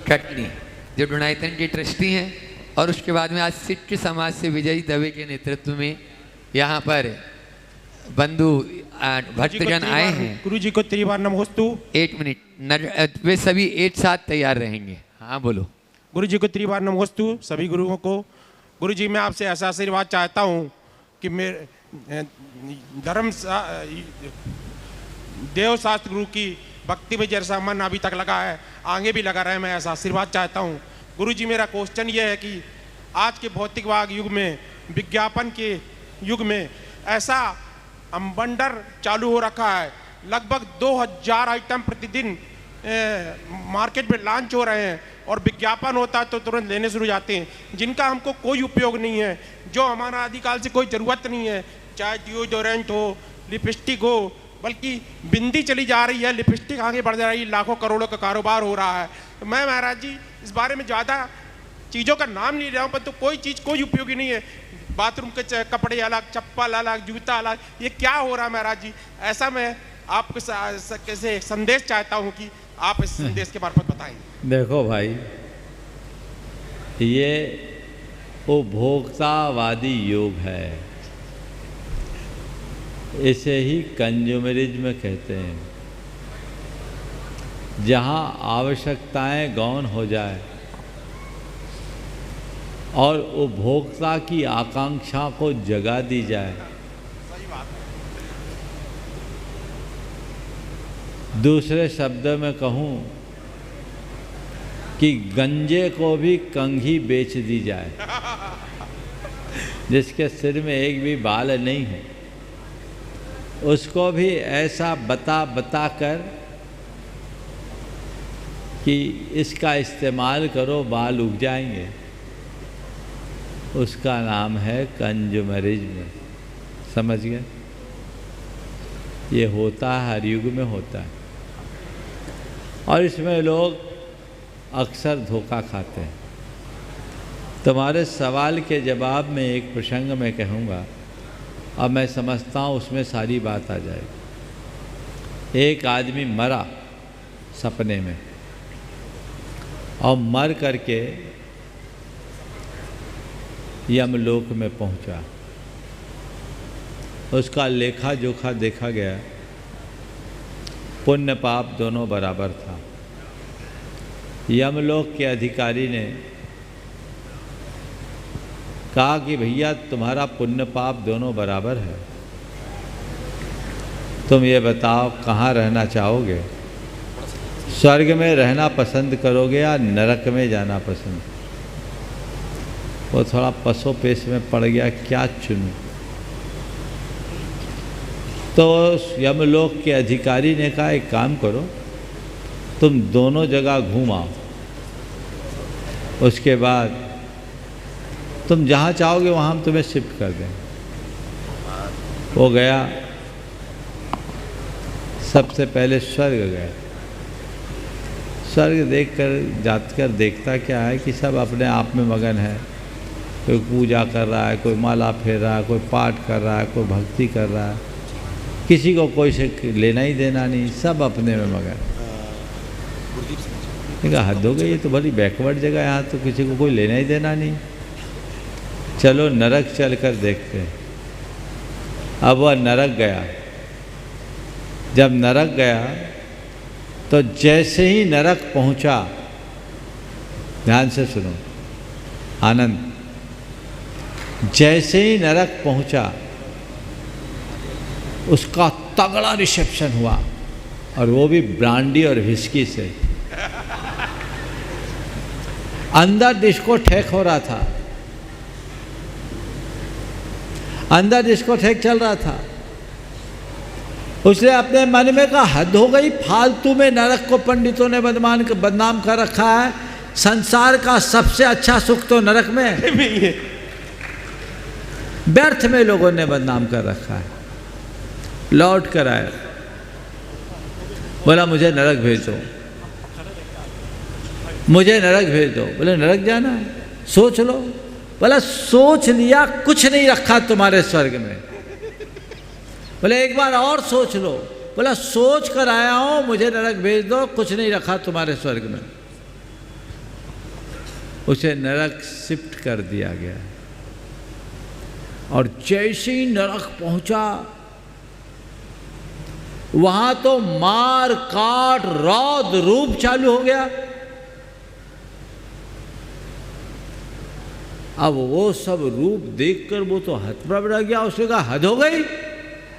[SPEAKER 2] कटनी, जो डोनाइतन के ट्रस्टी हैं और उसके बाद में आज सिख समाज से विजयी दवे के नेतृत्व में यहाँ पर बंधु भक्तगण आए हैं।
[SPEAKER 6] गुरु जी को त्रिवार नमोस्तु।
[SPEAKER 2] 1 मिनट, वे सभी एक साथ तैयार रहेंगे। हाँ बोलो।
[SPEAKER 6] गुरु जी को त्रिवार नमोस्तु सभी गुरुओं को। गुरु जी, मैं आपसे ऐसा आशीर्वाद चाहता हूँ कि मेरे देव शास्त्र गुरु की भक्ति में जैसा मन अभी तक लगा है, आगे भी लगा रहे, मैं ऐसा आशीर्वाद चाहता हूँ। गुरु जी, मेरा क्वेश्चन ये है कि आज के भौतिकवाद युग में, विज्ञापन के युग में ऐसा अम्बंडर चालू हो रखा है, लगभग 2000 आइटम प्रतिदिन मार्केट में लॉन्च हो रहे हैं और विज्ञापन होता है तो तुरंत लेने शुरू जाते हैं, जिनका हमको कोई उपयोग नहीं है, जो हमारा आदिकाल से कोई ज़रूरत नहीं है, चाहे डिओडोरेंट हो, लिपस्टिक हो, बल्कि बिंदी चली जा रही है, लिपस्टिक आगे बढ़ जा रही है, लाखों करोड़ों का कारोबार हो रहा है। तो मैं महाराज जी इस बारे में ज़्यादा चीज़ों का नाम नहीं ले रहा हूँ, पर तो कोई चीज़ कोई उपयोगी नहीं है। बाथरूम के कपड़े अलग, चप्पल अलग, जूता अलग, ये क्या हो रहा है महाराज जी? ऐसा मैं आपको कैसे संदेश चाहता हूँ कि आप इस संदेश के बारे में बताएं।
[SPEAKER 4] देखो भाई, ये उपभोक्तावादी युग है, इसे ही कंज्यूमरिज्म कहते हैं। जहाँ आवश्यकताएं गौण हो जाए और उपभोक्ता की आकांक्षा को जगा दी जाए, दूसरे शब्द में कहूँ कि गंजे को भी कंघी बेच दी जाए, जिसके सिर में एक भी बाल नहीं है, उसको भी ऐसा बता कर कि इसका इस्तेमाल करो बाल उग जाएंगे, उसका नाम है कंज्यूमरिज्म। समझ गए? ये होता है, हर युग में होता है और इसमें लोग अक्सर धोखा खाते हैं। तुम्हारे सवाल के जवाब में एक प्रसंग मैं कहूँगा और मैं समझता हूँ उसमें सारी बात आ जाएगी। एक आदमी मरा सपने में और मर करके यमलोक में पहुंचा। उसका लेखा जोखा देखा गया, पुण्य पाप दोनों बराबर था। यमलोक के अधिकारी ने कहा कि भैया तुम्हारा पुण्य पाप दोनों बराबर है, तुम ये बताओ कहाँ रहना चाहोगे, स्वर्ग में रहना पसंद करोगे या नरक में जाना पसंद। वो थोड़ा पसोपेश में पड़ गया, क्या चुनूं। तो यमलोक के अधिकारी ने कहा एक काम करो, तुम दोनों जगह घूम आओ, उसके बाद तुम जहाँ चाहोगे वहाँ हम तुम्हें शिफ्ट कर दें। वो गया, सबसे पहले स्वर्ग गया। स्वर्ग देखकर जाकर देखता क्या है कि सब अपने आप में मगन है। कोई पूजा कर रहा है, कोई माला फेर रहा है, कोई पाठ कर रहा है, कोई भक्ति कर रहा है, किसी को कोई से लेना ही देना नहीं, सब अपने में मगन। देखा हद हो गई, ये तो बड़ी बैकवर्ड जगह है, यहाँ तो किसी को कोई लेना ही देना नहीं। चलो नरक चल कर देखते हैं। अब वह नरक गया। जब नरक गया तो जैसे ही नरक पहुंचा, ध्यान से सुनो आनंद, जैसे ही नरक पहुंचा उसका तगड़ा रिसेप्शन हुआ, और वो भी ब्रांडी और विस्की से। अंदर डिस्कोथेक हो रहा था, अंदर डिस्कोथेक चल रहा था। उसने अपने मन में कहा हद हो गई, फालतू में नरक को पंडितों ने बदनाम कर रखा है, संसार का सबसे अच्छा सुख तो नरक में है। व्यर्थ में लोगों ने बदनाम कर रखा है। लौट कर आया, बोला मुझे नरक भेज दो, मुझे नरक भेज दो। बोले नरक जाना है, सोच लो। बोला सोच लिया, कुछ नहीं रखा तुम्हारे स्वर्ग में। बोले एक बार और सोच लो। बोला सोच कर आया हूं, मुझे नरक भेज दो, कुछ नहीं रखा तुम्हारे स्वर्ग में। उसे नरक शिफ्ट कर दिया गया, और जैसे ही नरक पहुंचा वहां तो मार काट रौद रूप चालू हो गया। अब वो सब रूप देखकर वो तो हतप्रभ रह गया। उसने कहा हद हो गई,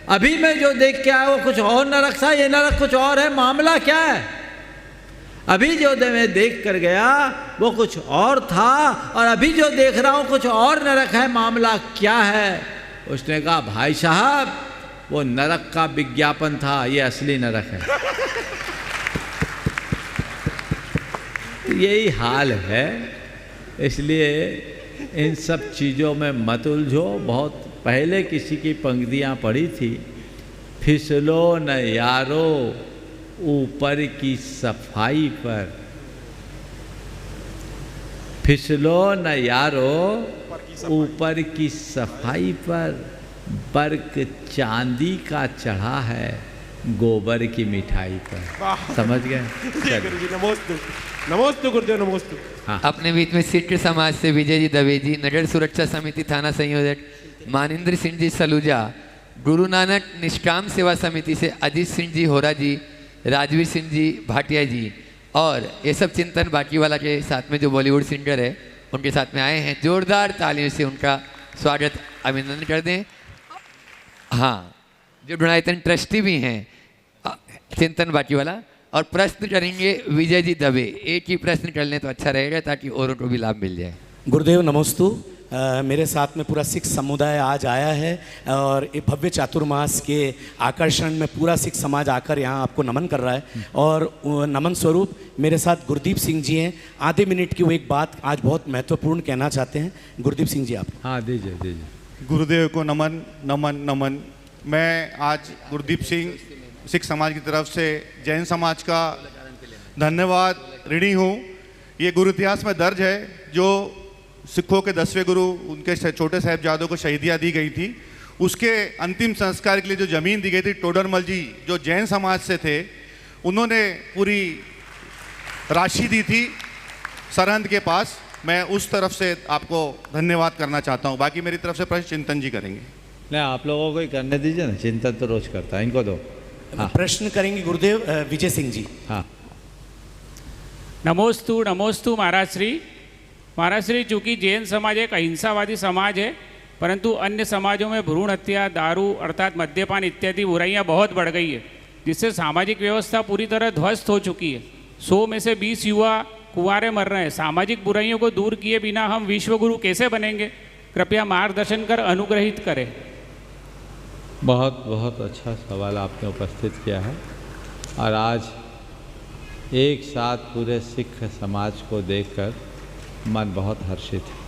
[SPEAKER 4] अभी मैं जो देख के आया वो कुछ और नरक था, ये नरक कुछ और है, मामला क्या है। अभी जो मैं देख कर गया वो कुछ और था, और अभी जो देख रहा हूं कुछ और नरक है, मामला क्या है। उसने कहा भाई साहब वो नरक का विज्ञापन था, ये असली नरक है। यही हाल है, इसलिए इन सब चीज़ों में मत उलझो। बहुत पहले किसी की पंक्तियाँ पढ़ी थी, फिसलो न यारो ऊपर की सफाई पर, फिसलो न यारो ऊपर की सफाई पर, बर्क चांदी का चढ़ा है गोबर की मिठाई पर। समझ गए?
[SPEAKER 13] नमोस्तु नमोस्तु गुरुदेव नमोस्तु।
[SPEAKER 2] हाँ। अपने बीच में सिट समाज से विजय जी दवे जी, नगर सुरक्षा समिति थाना संयोजक मानिंद्र सिंह जी सलूजा, गुरु नानक निष्काम सेवा समिति से अजीत सिंह जी होरा जी, राजवीर सिंह जी भाटिया जी, और ये सब चिंतन बाकीवाला के साथ में जो बॉलीवुड सिंगर है उनके साथ में आए हैं। जोरदार तालियों से उनका स्वागत अभिनंदन कर दें। हाँ, जो गुणायतन ट्रस्टी भी हैं चिंतन बाकीवाला, और प्रश्न करेंगे विजय जी दवे। एक ही प्रश्न कर लें तो अच्छा रहेगा ताकि औरों को भी लाभ मिल जाए।
[SPEAKER 14] गुरुदेव नमोस्तु। मेरे साथ में पूरा सिख समुदाय आज आया है, और ये भव्य चातुर्मास के आकर्षण में पूरा सिख समाज आकर यहाँ आपको नमन कर रहा है। और नमन स्वरूप मेरे साथ गुरदीप सिंह जी हैं। आधे मिनट की वो एक बात आज बहुत महत्वपूर्ण कहना चाहते हैं। गुरदीप सिंह जी आप।
[SPEAKER 4] हाँ दीजिए दीजिए।
[SPEAKER 8] गुरुदेव को नमन नमन नमन। मैं आज गुरदीप सिंह सिख समाज की तरफ से जैन समाज का धन्यवाद ऋणी हूँ। ये गुरु इतिहास में दर्ज है, जो सिखों के 10वें गुरु उनके छोटे साहिबजादों को शहीदियाँ दी गई थी, उसके अंतिम संस्कार के लिए जो ज़मीन दी गई थी, टोडरमल जी जो जैन समाज से थे, उन्होंने पूरी राशि दी थी सरहंद के पास। मैं उस तरफ से आपको धन्यवाद करना चाहता हूँ। बाकी मेरी तरफ से प्रश्न चिंतन जी करेंगे।
[SPEAKER 4] नहीं, आप लोगों को ही करने दीजिए ना, चिंतन तो रोज करता है, इनको दो। हाँ।
[SPEAKER 14] प्रश्न करेंगे गुरुदेव विजय सिंह जी।
[SPEAKER 4] हाँ।
[SPEAKER 15] नमोस्तु नमोस्तु महाराज श्री। महाराज श्री, चूँकि जैन समाज एक अहिंसावादी समाज है, परंतु अन्य समाजों में भ्रूण हत्या, दारू अर्थात मद्यपान इत्यादि बुराइयां बहुत बढ़ गई है, जिससे सामाजिक व्यवस्था पूरी तरह ध्वस्त हो चुकी है। 100 में से 20 युवा कुंवारे मर रहे हैं। सामाजिक बुराइयों को दूर किए बिना हम विश्वगुरु कैसे बनेंगे? कृपया मार्गदर्शन कर अनुग्रहित करें।
[SPEAKER 4] बहुत बहुत अच्छा सवाल आपने उपस्थित किया है, और आज एक साथ पूरे सिख समाज को देखकर मन बहुत हर्षित है।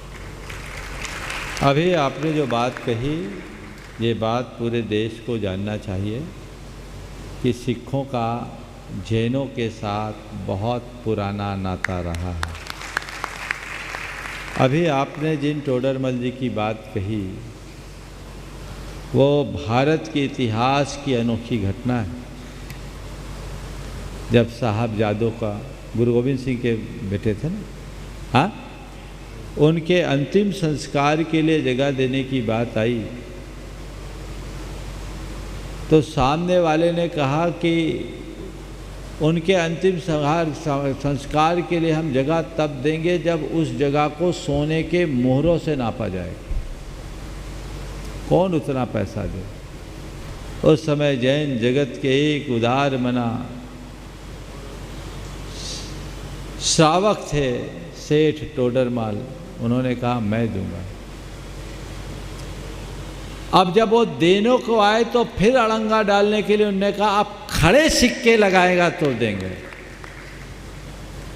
[SPEAKER 4] अभी आपने जो बात कही, ये बात पूरे देश को जानना चाहिए कि सिखों का जैनों के साथ बहुत पुराना नाता रहा है। अभी आपने जिन टोडरमल जी की बात कही, वो भारत के इतिहास की अनोखी घटना है। जब साहबजादों का, गुरु गोविंद सिंह के बेटे थे ना, हाँ, उनके अंतिम संस्कार के लिए जगह देने की बात आई, तो सामने वाले ने कहा कि उनके अंतिम संस्कार के लिए हम जगह तब देंगे जब उस जगह को सोने के मोहरों से नापा जाए। कौन उतना पैसा दे? उस समय जैन जगत के एक उदार मना श्रावक थे, सेठ टोडरमल, उन्होंने कहा मैं दूंगा। अब जब वो देने को आए तो फिर अड़ंगा डालने के लिए उन्होंने कहा आप खड़े सिक्के लगाएगा तो देंगे।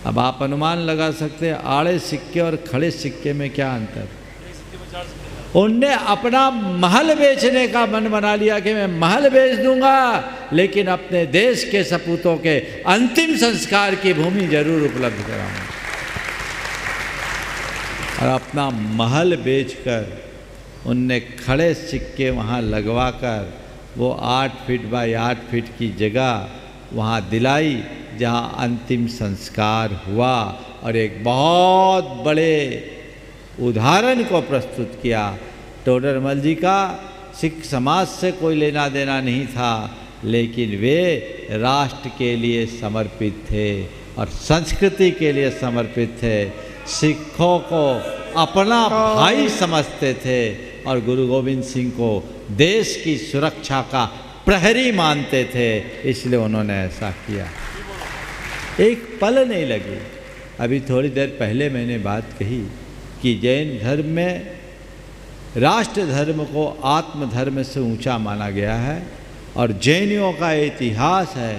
[SPEAKER 4] अब आप अनुमान लगा सकते हैं आड़े सिक्के और खड़े सिक्के में क्या अंतर। उनने अपना महल बेचने का मन बना लिया कि मैं महल बेच दूंगा, लेकिन अपने देश के सपूतों के अंतिम संस्कार की भूमि जरूर उपलब्ध कराऊंगा। और अपना महल बेचकर उनने खड़े सिक्के वहाँ लगवाकर वो 8 फीट बाय 8 फीट की जगह वहाँ दिलाई जहाँ अंतिम संस्कार हुआ, और एक बहुत बड़े उदाहरण को प्रस्तुत किया। टोडरमल जी का सिख समाज से कोई लेना देना नहीं था, लेकिन वे राष्ट्र के लिए समर्पित थे और संस्कृति के लिए समर्पित थे। सिखों को अपना भाई समझते थे और गुरु गोविंद सिंह को देश की सुरक्षा का प्रहरी मानते थे, इसलिए उन्होंने ऐसा किया। एक पल नहीं लगी। अभी थोड़ी देर पहले मैंने बात कही कि जैन धर्म में राष्ट्र धर्म को आत्म धर्म से ऊंचा माना गया है, और जैनियों का इतिहास है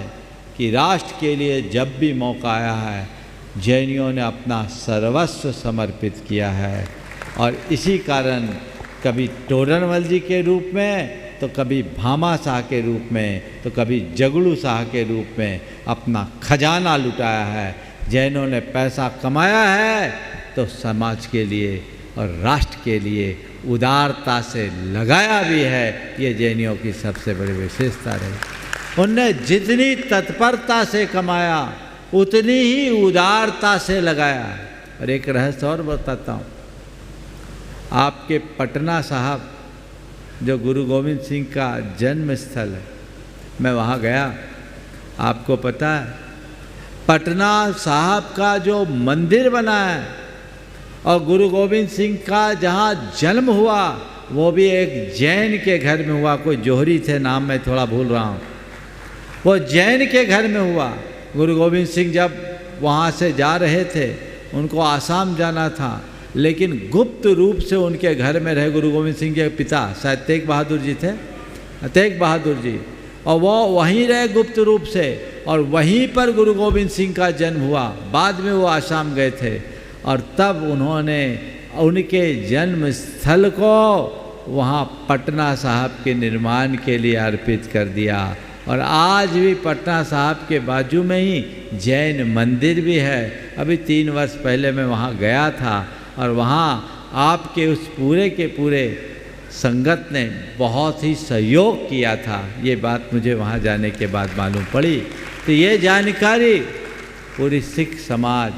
[SPEAKER 4] कि राष्ट्र के लिए जब भी मौका आया है, जैनियों ने अपना सर्वस्व समर्पित किया है। और इसी कारण कभी टोडरमल जी के रूप में, तो कभी भामा शाह के रूप में, तो कभी जगड़ू शाह के रूप में अपना खजाना लुटाया है। जैनों ने पैसा कमाया है तो समाज के लिए और राष्ट्र के लिए उदारता से लगाया भी है। ये जैनियों की सबसे बड़ी विशेषता रही। उनने जितनी तत्परता से कमाया उतनी ही उदारता से लगाया। और एक रहस्य और बताता हूँ, आपके पटना साहब जो गुरु गोविंद सिंह का जन्म स्थल है, मैं वहाँ गया। आपको पता है पटना साहब का जो मंदिर बना है और गुरु गोविंद सिंह का जहाँ जन्म हुआ वो भी एक जैन के घर में हुआ। कोई जोहरी थे, नाम मैं थोड़ा भूल रहा हूँ। वो जैन के घर में हुआ। गुरु गोविंद सिंह जब वहाँ से जा रहे थे, उनको आसाम जाना था, लेकिन गुप्त रूप से उनके घर में रहे। गुरु गोविंद सिंह के पिता शायद तेग बहादुर जी थे, तेग बहादुर जी, और वो वहीं रहे गुप्त रूप से, और वहीं पर गुरु गोविंद सिंह का जन्म हुआ। बाद में वो आसाम गए थे और तब उन्होंने उनके जन्म स्थल को वहाँ पटना साहब के निर्माण के लिए अर्पित कर दिया। और आज भी पटना साहब के बाजू में ही जैन मंदिर भी है। अभी 3 वर्ष पहले मैं वहाँ गया था और वहाँ आपके उस पूरे के पूरे संगत ने बहुत ही सहयोग किया था, ये बात मुझे वहाँ जाने के बाद मालूम पड़ी। तो ये जानकारी पूरी सिख समाज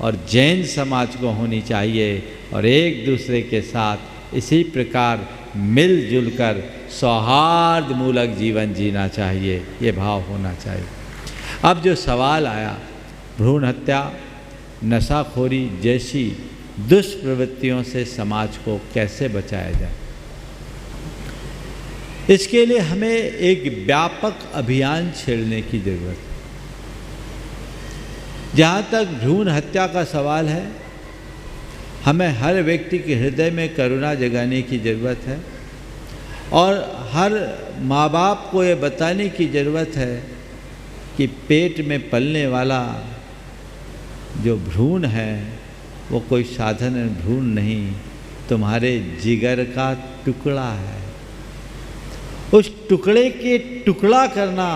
[SPEAKER 4] और जैन समाज को होनी चाहिए और एक दूसरे के साथ इसी प्रकार मिलजुल कर सौहार्द मूलक जीवन जीना चाहिए, ये भाव होना चाहिए। अब जो सवाल आया भ्रूण हत्या, नशाखोरी जैसी दुष्प्रवृत्तियों से समाज को कैसे बचाया जाए, इसके लिए हमें एक व्यापक अभियान छेड़ने की जरूरत है। जहाँ तक भ्रूण हत्या का सवाल है, हमें हर व्यक्ति के हृदय में करुणा जगाने की ज़रूरत है और हर माँ बाप को ये बताने की ज़रूरत है कि पेट में पलने वाला जो भ्रूण है वो कोई साधारण भ्रूण नहीं, तुम्हारे जिगर का टुकड़ा है। उस टुकड़े के टुकड़ा करना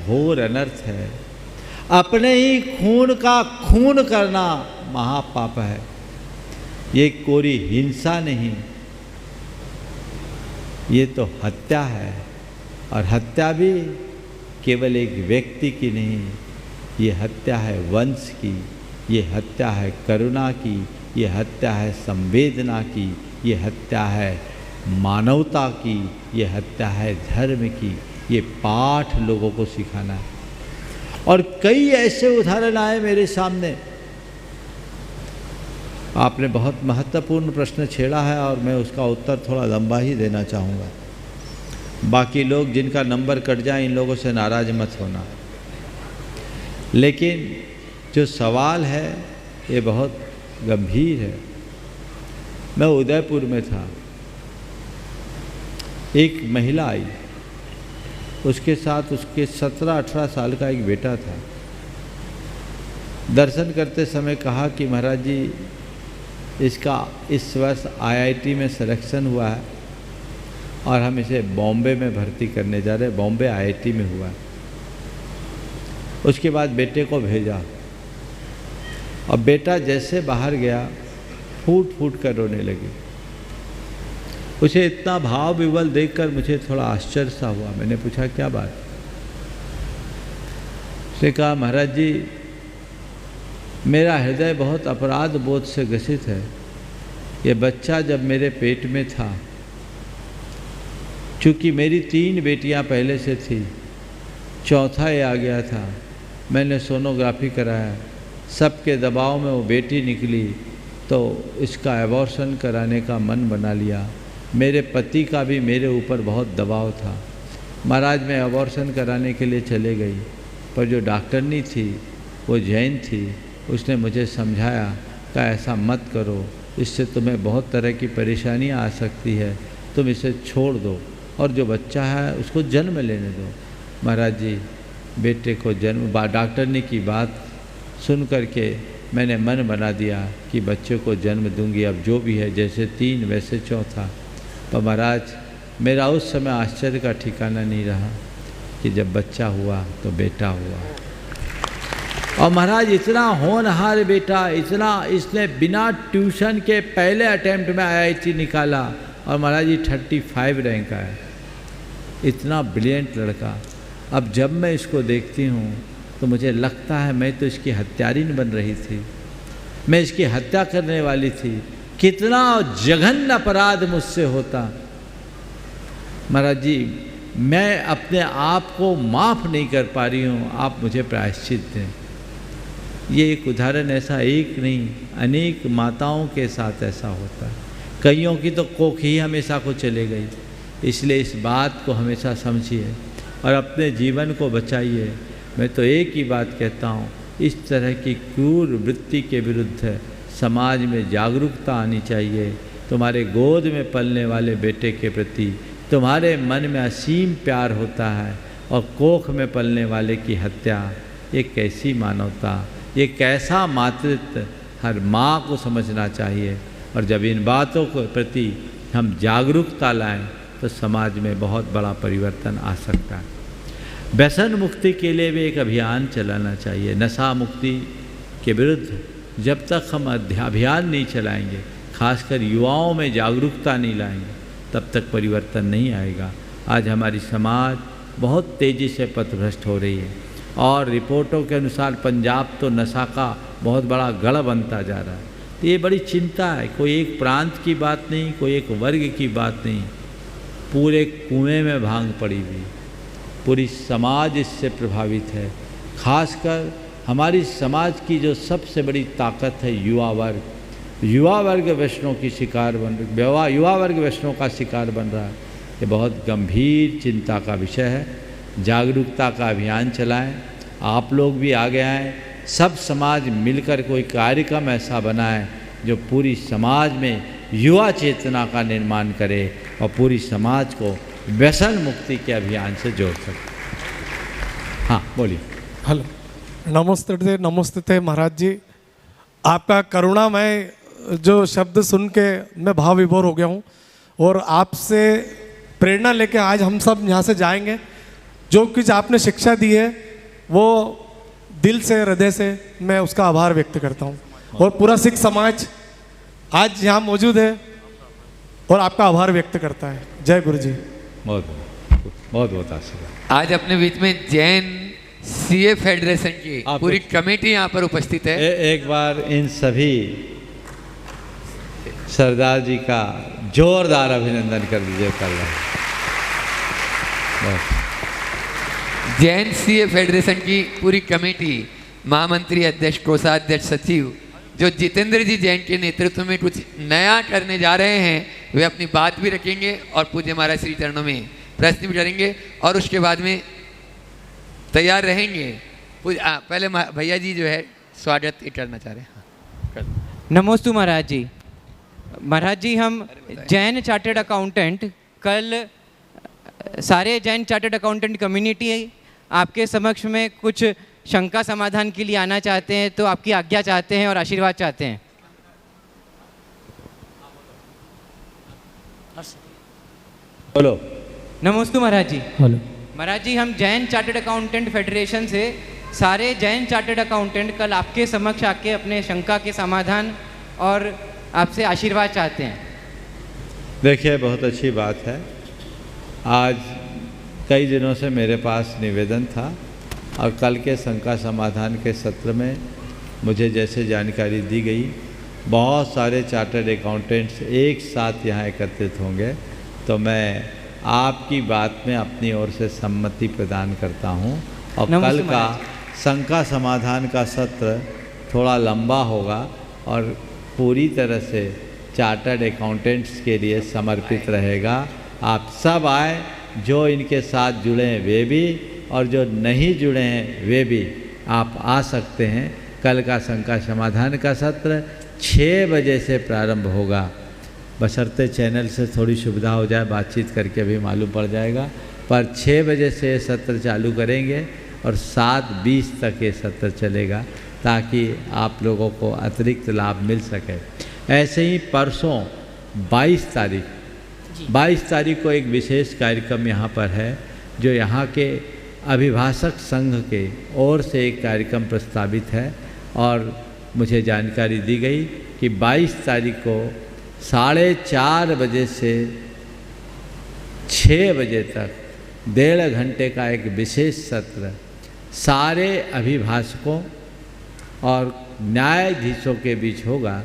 [SPEAKER 4] घोर अनर्थ है। अपने ही खून का खून करना महापाप है। ये कोई हिंसा नहीं, ये तो हत्या है। और हत्या भी केवल एक व्यक्ति की नहीं, ये हत्या है वंश की, ये हत्या है करुणा की, ये हत्या है संवेदना की, ये हत्या है मानवता की, ये हत्या है धर्म की। ये पाठ लोगों को सिखाना है। और कई ऐसे उदाहरण आए मेरे सामने। आपने बहुत महत्वपूर्ण प्रश्न छेड़ा है और मैं उसका उत्तर थोड़ा लंबा ही देना चाहूँगा। बाकी लोग जिनका नंबर कट जाए, इन लोगों से नाराज मत होना। लेकिन जो सवाल है ये बहुत गंभीर है। मैं उदयपुर में था, एक महिला आई, उसके साथ उसके 17-18 साल का एक बेटा था। दर्शन करते समय कहा कि महाराज जी, इसका इस वर्ष IIT में सिलेक्शन हुआ है और हम इसे बॉम्बे में भर्ती करने जा रहे हैं। बॉम्बे IIT में हुआ है। उसके बाद बेटे को भेजा और बेटा जैसे बाहर गया फूट फूट कर रोने लगी। उसे इतना भाव विवल देखकर मुझे थोड़ा आश्चर्य सा हुआ। मैंने पूछा क्या बात? उसने कहा महाराज जी, मेरा हृदय बहुत अपराध बोध से ग्रसित है। ये बच्चा जब मेरे पेट में था, चूँकि मेरी 3 बेटियां पहले से थी, चौथा ये आ गया था। मैंने सोनोग्राफी कराया, सबके दबाव में वो बेटी निकली तो इसका एबॉर्शन कराने का मन बना लिया। मेरे पति का भी मेरे ऊपर बहुत दबाव था। महाराज मैं एबॉर्शन कराने के लिए चले गई, पर जो डॉक्टरनी थी वो जैन थी। उसने मुझे समझाया कि ऐसा मत करो, इससे तुम्हें बहुत तरह की परेशानियां आ सकती है, तुम इसे छोड़ दो और जो बच्चा है उसको जन्म लेने दो। महाराज जी, बेटे को जन्म डॉक्टरनी की बात सुन करके मैंने मन बना दिया कि बच्चे को जन्म दूंगी। अब जो भी है, जैसे 3 वैसे चौथा। पर महाराज मेरा उस समय आश्चर्य का ठिकाना नहीं रहा कि जब बच्चा हुआ तो बेटा हुआ। और महाराज इतना होनहार बेटा, इतना इसने बिना ट्यूशन के पहले अटेम्प्ट में IIT निकाला और महाराज जी 35 रैंक आया। इतना ब्रिलियंट लड़का। अब जब मैं इसको देखती हूँ तो मुझे लगता है मैं तो इसकी हत्यारिन बन रही थी, मैं इसकी हत्या करने वाली थी। कितना जघन्य अपराध मुझसे होता। महाराज जी, मैं अपने आप को माफ़ नहीं कर पा रही हूँ, आप मुझे प्रायश्चित दें। ये एक उदाहरण ऐसा एक नहीं, अनेक माताओं के साथ ऐसा होता है। कईयों की तो कोख ही हमेशा को चले गई। इसलिए इस बात को हमेशा समझिए और अपने जीवन को बचाइए। मैं तो एक ही बात कहता हूँ, इस तरह की क्रूर वृत्ति के विरुद्ध समाज में जागरूकता आनी चाहिए। तुम्हारे गोद में पलने वाले बेटे के प्रति तुम्हारे मन में असीम प्यार होता है और कोख में पलने वाले की हत्या, ये कैसी मानवता, ये कैसा मातृत्व, हर माँ को समझना चाहिए। और जब इन बातों के प्रति हम जागरूकता लाएं तो समाज में बहुत बड़ा परिवर्तन आ सकता है। व्यसन मुक्ति के लिए भी एक अभियान चलाना चाहिए। नशा मुक्ति के विरुद्ध जब तक हम अभियान नहीं चलाएंगे, खासकर युवाओं में जागरूकता नहीं लाएंगे, तब तक परिवर्तन नहीं आएगा। आज हमारी समाज बहुत तेज़ी से पथभ्रष्ट हो रही है और रिपोर्टों के अनुसार पंजाब तो नशा का बहुत बड़ा गढ़ बनता जा रहा है। तो ये बड़ी चिंता है। कोई एक प्रांत की बात नहीं, कोई एक वर्ग की बात नहीं, पूरे कुएं में भांग पड़ी हुई, पूरी समाज इससे प्रभावित है। खासकर हमारी समाज की जो सबसे बड़ी ताकत है युवा वर्ग, युवा वर्ग वैष्णव की शिकार बन युवा वर्ग वैष्णव का शिकार बन रहा है। ये बहुत गंभीर चिंता का विषय है। जागरूकता का अभियान चलाएं, आप लोग भी आगे आएँ, सब समाज मिलकर कोई कार्यक्रम ऐसा बनाए जो पूरी समाज में युवा चेतना का निर्माण करे और पूरी समाज को व्यसन मुक्ति के अभियान से जोड़ सके। हाँ बोलिए।
[SPEAKER 13] हेलो, नमस्ते नमस्ते महाराज जी। आपका करुणामय जो शब्द सुन के मैं भाव विभोर हो गया हूँ और आपसे प्रेरणा लेके आज हम सब यहाँ से जाएंगे। जो कुछ आपने शिक्षा दी है वो दिल से, हृदय से मैं उसका आभार व्यक्त करता हूँ और पूरा सिख समाज आज यहाँ मौजूद है और आपका आभार व्यक्त करता है। जय गुरु जी।
[SPEAKER 4] बहुत बहुत आशीर्वाद।
[SPEAKER 2] आज अपने बीच में जैन सीए फेडरेशन की पूरी कमेटी यहाँ पर उपस्थित है।
[SPEAKER 4] एक बार इन सभी सरदार जी का जोरदार अभिनंदन कर दीजिए। कल
[SPEAKER 2] जैन सीए फेडरेशन की पूरी कमेटी, महामंत्री, अध्यक्ष, कोषाध्यक्ष, सचिव, जो जितेंद्र जी जैन के नेतृत्व में कुछ नया करने जा रहे हैं, वे अपनी बात भी रखेंगे और पूज्य महाराज श्री चरणों में प्रश्न भी करेंगे और उसके बाद में तैयार रहेंगे। पहले भैया जी जो है स्वागत करना चाह रहे हैं।
[SPEAKER 16] नमोस्तु महाराज जी। महाराज जी, हम जैन चार्टर्ड अकाउंटेंट कल सारे जैन चार्टर्ड अकाउंटेंट कम्युनिटी आपके समक्ष में कुछ शंका समाधान के लिए आना चाहते हैं, तो आपकी आज्ञा चाहते हैं और आशीर्वाद चाहते हैं।
[SPEAKER 4] बोलो।
[SPEAKER 16] नमस्ते महाराज जी।
[SPEAKER 1] हेलो
[SPEAKER 16] महाराज जी, हम जैन चार्टर्ड अकाउंटेंट फेडरेशन से सारे जैन चार्टर्ड अकाउंटेंट कल आपके समक्ष आके अपने शंका के समाधान और आपसे आशीर्वाद चाहते हैं।
[SPEAKER 4] देखिए, बहुत अच्छी बात है। आज कई दिनों से मेरे पास निवेदन था और कल के शंका समाधान के सत्र में मुझे जैसे जानकारी दी गई, बहुत सारे चार्टर्ड अकाउंटेंट्स एक साथ यहाँ एकत्रित होंगे, तो मैं आपकी बात में अपनी ओर से सम्मति प्रदान करता हूँ। और कल का शंका समाधान का सत्र थोड़ा लंबा होगा और पूरी तरह से चार्टर्ड अकाउंटेंट्स के लिए समर्पित रहेगा। आप सब आए, जो इनके साथ जुड़े हैं वे भी और जो नहीं जुड़े हैं वे भी आप आ सकते हैं। कल का शंका समाधान का सत्र 6 बजे से प्रारंभ होगा। बशर्ते चैनल से थोड़ी सुविधा हो जाए, बातचीत करके भी मालूम पड़ जाएगा, पर 6 बजे से सत्र चालू करेंगे और 7:20 तक ये सत्र चलेगा ताकि आप लोगों को अतिरिक्त लाभ मिल सके। ऐसे ही परसों 22 तारीख को एक विशेष कार्यक्रम यहाँ पर है, जो यहाँ के अभिभाषक संघ के ओर से एक कार्यक्रम प्रस्तावित है और मुझे जानकारी दी गई कि 22 तारीख को 4:30 बजे से 6 बजे तक 1.5 घंटे का एक विशेष सत्र सारे अभिभाषकों और न्यायाधीशों के बीच होगा,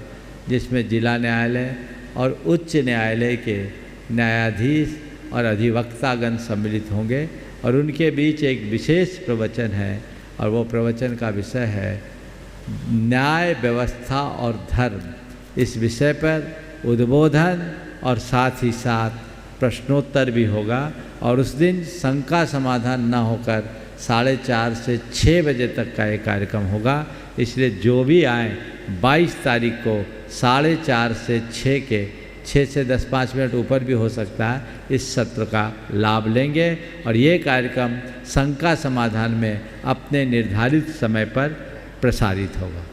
[SPEAKER 4] जिसमें जिला न्यायालय और उच्च न्यायालय के न्यायाधीश और अधिवक्तागण सम्मिलित होंगे और उनके बीच एक विशेष प्रवचन है और वो प्रवचन का विषय है न्याय व्यवस्था और धर्म। इस विषय पर उद्बोधन और साथ ही साथ प्रश्नोत्तर भी होगा और उस दिन शंका समाधान न होकर 4:30 से 6 बजे तक का एक कार्यक्रम होगा। इसलिए जो भी आए 22 तारीख को 4:30 से 6 से 10-5 मिनट ऊपर भी हो सकता है, इस सत्र का लाभ लेंगे और ये कार्यक्रम शंका समाधान में अपने निर्धारित समय पर प्रसारित होगा।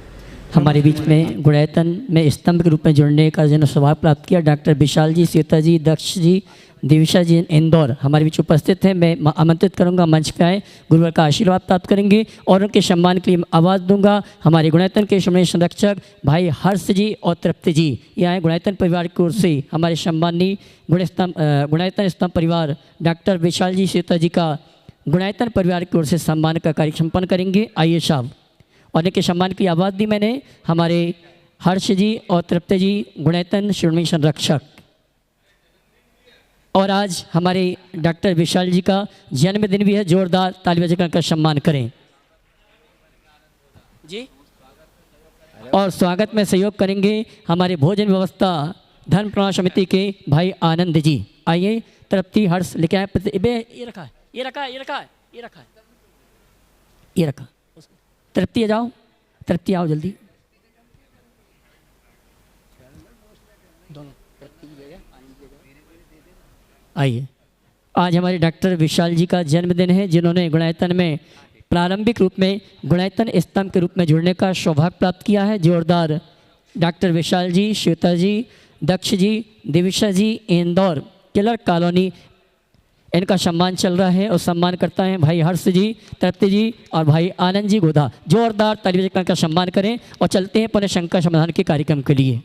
[SPEAKER 1] हमारे बीच में गुणैतन में स्तंभ के रूप में जुड़ने का जिन्होंने स्वभाव प्राप्त किया, डॉक्टर विशाल जी, सीता जी, दक्ष जी, दिविशा जी इंदौर हमारे बीच उपस्थित हैं। मैं आमंत्रित करूंगा मंच पे आए, गुरुवर का आशीर्वाद प्राप्त करेंगे और उनके सम्मान के लिए आवाज़ दूंगा। हमारे गुणायतन के श्रमणीय संरक्षक भाई हर्ष जी और तृप्ति जी ये आए गुणायतन परिवार की ओर से। हमारे सम्माननीय गुणायतन स्तंभ परिवार डॉक्टर विशाल जी सीता जी का गुणायतन परिवार की ओर से सम्मान का कार्य संपन्न करेंगे। आइए साहब, और इनके सम्मान की आवाज़ दी मैंने हमारे हर्ष जी और तृप्ति जी गुणायतन श्रमणीय संरक्षक। और आज हमारे डॉक्टर विशाल जी का जन्मदिन भी है, जोरदार ताली बजाकर उनका सम्मान करें जी। और स्वागत में सहयोग करेंगे हमारे भोजन व्यवस्था धर्म प्रणाम समिति के भाई आनंद जी। आइए तृप्ति हर्ष लेके आए। ये रखा है, ये रखा है, ये रखा है, ये रखा है, ये रखा। तृप्ति आ जाओ, तृप्ति आओ जल्दी। आइए, आज हमारे डॉक्टर विशाल जी का जन्मदिन है, जिन्होंने गुणायतन में प्रारंभिक रूप में गुणायतन स्तंभ के रूप में जुड़ने का सौभाग्य प्राप्त किया है। जोरदार डॉक्टर विशाल जी, श्वेता जी, दक्ष जी, दिविशा जी इंदौर किलर कॉलोनी, इनका सम्मान चल रहा है और सम्मान करता है भाई हर्ष जी, तृप्ति जी और भाई आनंद जी गोधा। जोरदार ताली बजाकर का सम्मान करें और चलते हैं पुनः शंका समाधान के कार्यक्रम के लिए।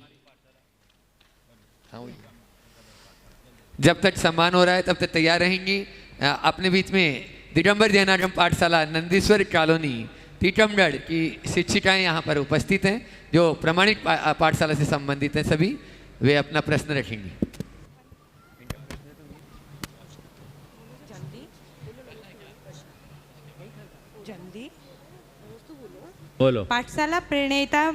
[SPEAKER 2] जब तक सम्मान हो रहा है तब तक तैयार रहेंगी। अपने बीच में दिगंबर जैनागम पाठशाला नंदीश्वर कॉलोनी टीकमगढ़ की शिक्षिकाएं यहाँ पर उपस्थित हैं, जो प्रमाणिक पाठशाला से संबंधित हैं। सभी वे अपना प्रश्न रखेंगी।
[SPEAKER 4] बोलो।
[SPEAKER 17] पाठशाला प्रणेता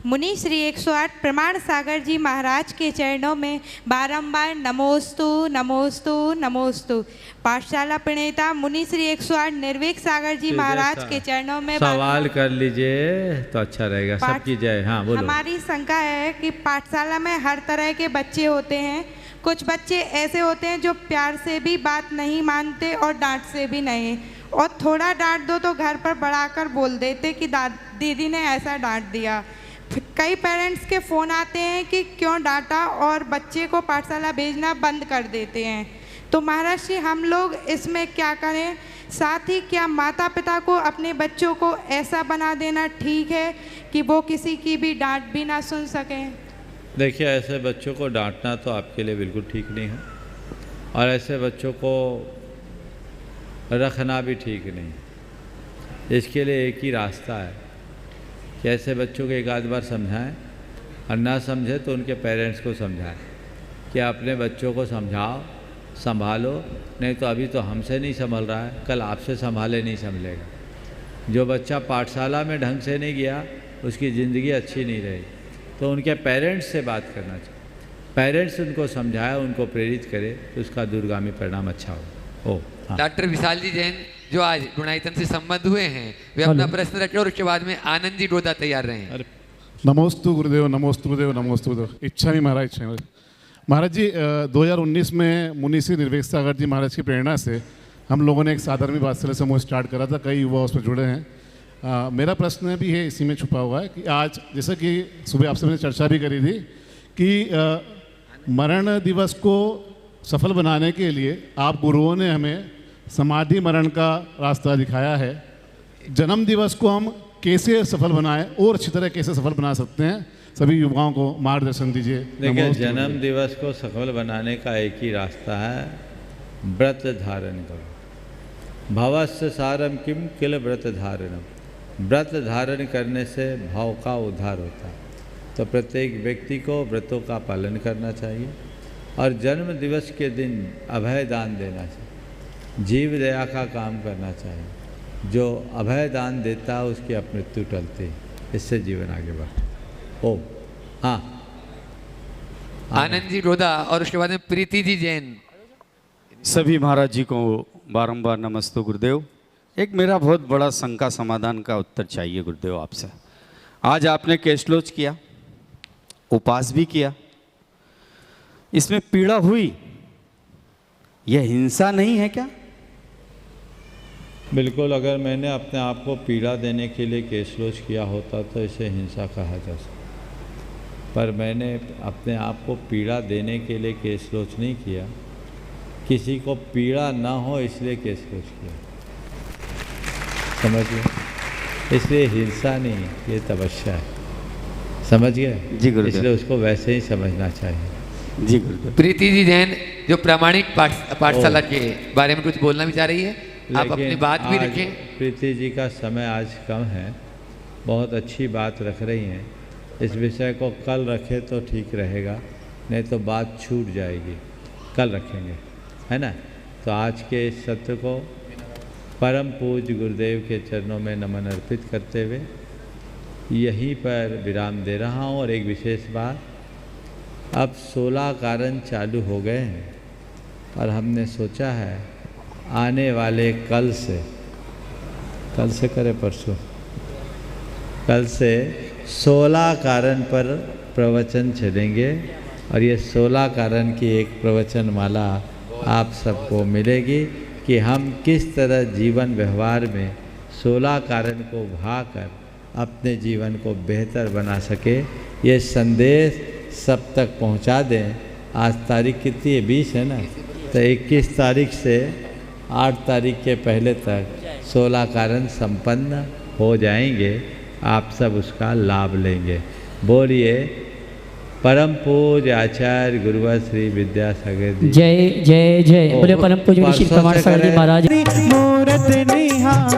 [SPEAKER 17] मुनि श्री 108 प्रमाण सागर जी महाराज के चरणों में बारंबार नमोस्तु नमोस्तु नमोस्तु। पाठशाला प्रणेता मुनि श्री 108 निर्भीक सागर जी महाराज के चरणों में
[SPEAKER 4] सवाल कर लीजिए तो अच्छा रहेगा। सबकी जय। हाँ बोलो।
[SPEAKER 17] हमारी शंका है कि पाठशाला में हर तरह के बच्चे होते हैं। कुछ बच्चे ऐसे होते हैं जो प्यार से भी बात नहीं मानते और डांट से भी नहीं, और थोड़ा डांट दो तो घर पर बढ़ाकर बोल देते कि दीदी ने ऐसा डांट दिया। कई पेरेंट्स के फ़ोन आते हैं कि क्यों डांटा और बच्चे को पाठशाला भेजना बंद कर देते हैं। तो महाराज जी, हम लोग इसमें क्या करें? साथ ही क्या माता पिता को अपने बच्चों को ऐसा बना देना ठीक है कि वो किसी की भी डांट भी ना सुन सकें?
[SPEAKER 4] देखिए, ऐसे बच्चों को डांटना तो आपके लिए बिल्कुल ठीक नहीं है, और ऐसे बच्चों को रखना भी ठीक नहीं। इसके लिए एक ही रास्ता है कि ऐसे बच्चों को एक आध बार समझाएं, और ना समझे तो उनके पेरेंट्स को समझाएं कि अपने बच्चों को समझाओ, संभालो, नहीं तो अभी तो हमसे नहीं संभल रहा है, कल आपसे संभाले नहीं संभलेगा। जो बच्चा पाठशाला में ढंग से नहीं गया उसकी ज़िंदगी अच्छी नहीं रही। तो उनके पेरेंट्स से बात करना चाहिए, पेरेंट्स उनको समझाए, उनको प्रेरित करे तो उसका दूरगामी परिणाम अच्छा हो। हाँ।
[SPEAKER 2] डॉक्टर विशाल जी जैन जो आज गुणायतन से संबंध हुए हैं, वे अपना प्रश्न रखें और उसके बाद में आनंद जी गोदा तैयार रहें।
[SPEAKER 18] नमोस्तु गुरुदेव, नमोस्तु गुरुदेव, नमोस्तु गुरुदेव। इच्छा नहीं महाराज, इच्छा नहीं महाराज जी। 2019 में मुनि श्री निर्भीक सागर जी महाराज की प्रेरणा से हम लोगों ने एक साधर्मी वात्सल्य समूह स्टार्ट करा था। कई युवा उसमें जुड़े हैं। मेरा प्रश्न भी है, इसी में छुपा हुआ है कि आज जैसा कि सुबह आपसे मैंने चर्चा भी करी थी कि मरण दिवस को सफल बनाने के लिए आप गुरुओं ने हमें समाधि मरण का रास्ता दिखाया है। जन्म दिवस को हम कैसे सफल बनाएं और अच्छी तरह कैसे सफल बना सकते हैं, सभी युवाओं को मार्गदर्शन दीजिए।
[SPEAKER 4] देखिए, जन्म दिवस को सफल बनाने का एक ही रास्ता है, व्रत धारण करो। भवस्य सारम किम किल व्रत धारणम। व्रत धारण करने से भाव का उद्धार होता है। तो प्रत्येक व्यक्ति को व्रतों का पालन करना चाहिए और जन्म दिवस के दिन अभय दान देना चाहिए, जीव दया का काम करना चाहिए। जो अभय दान देता है उसकी मृत्यु टलती है, इससे जीवन आगे बढ़ता। ओम। हाँ,
[SPEAKER 2] आनंद जी गोदा और उसके बाद में प्रीति जी जैन।
[SPEAKER 19] सभी महाराज जी को बारंबार नमस्ते गुरुदेव। एक मेरा बहुत बड़ा शंका समाधान का उत्तर चाहिए गुरुदेव आपसे। आज आपने कैशलोच किया, उपास भी किया, इसमें पीड़ा हुई, यह हिंसा नहीं है क्या?
[SPEAKER 4] बिल्कुल। अगर मैंने अपने आप को पीड़ा देने के लिए कैशलोच किया होता तो इसे हिंसा कहा जा सकता, पर मैंने अपने आप को पीड़ा देने के लिए कैशलोच नहीं किया, किसी को पीड़ा ना हो इसलिए केस क्लोज किया, समझ गए? इसलिए हिंसा नहीं, ये तपस्या है, समझ गए?
[SPEAKER 2] जी गुरुदेव।
[SPEAKER 4] इसलिए उसको वैसे ही समझना चाहिए।
[SPEAKER 2] जी गुरुदेव। प्रीति जी जैन जो प्रामाणिक पाठशाला के बारे में कुछ बोलना भी चाह रही है, आप अपनी
[SPEAKER 4] लेकिन
[SPEAKER 2] बात भी
[SPEAKER 4] आज
[SPEAKER 2] रखें।
[SPEAKER 4] प्रीति जी का समय आज कम है, बहुत अच्छी बात रख रही हैं। इस विषय को कल रखें तो ठीक रहेगा, नहीं तो बात छूट जाएगी। कल रखेंगे, है ना? तो आज के इस सत्र को परम पूज्य गुरुदेव के चरणों में नमन अर्पित करते हुए यहीं पर विराम दे रहा हूँ। और एक विशेष बात, अब 16 कारण चालू हो गए हैं और हमने सोचा है आने वाले कल से करें परसों, कल से 16 कारण पर प्रवचन चलेंगे और ये 16 कारण की एक प्रवचन माला आप सबको मिलेगी कि हम किस तरह जीवन व्यवहार में 16 कारण को भाकर अपने जीवन को बेहतर बना सके। ये संदेश सब तक पहुंचा दें। आज तारीख कितनी है? 20 है ना? तो 21 तारीख से 8 तारीख के पहले तक 16 कारण संपन्न हो जाएंगे। आप सब उसका लाभ लेंगे। बोलिए परम पूज्य आचार्य गुरुवर श्री विद्यासागर जी।
[SPEAKER 1] जय जय जय। बोले परम पूज्य श्री कुमार सागर जी महाराज।
[SPEAKER 20] मूरत निहार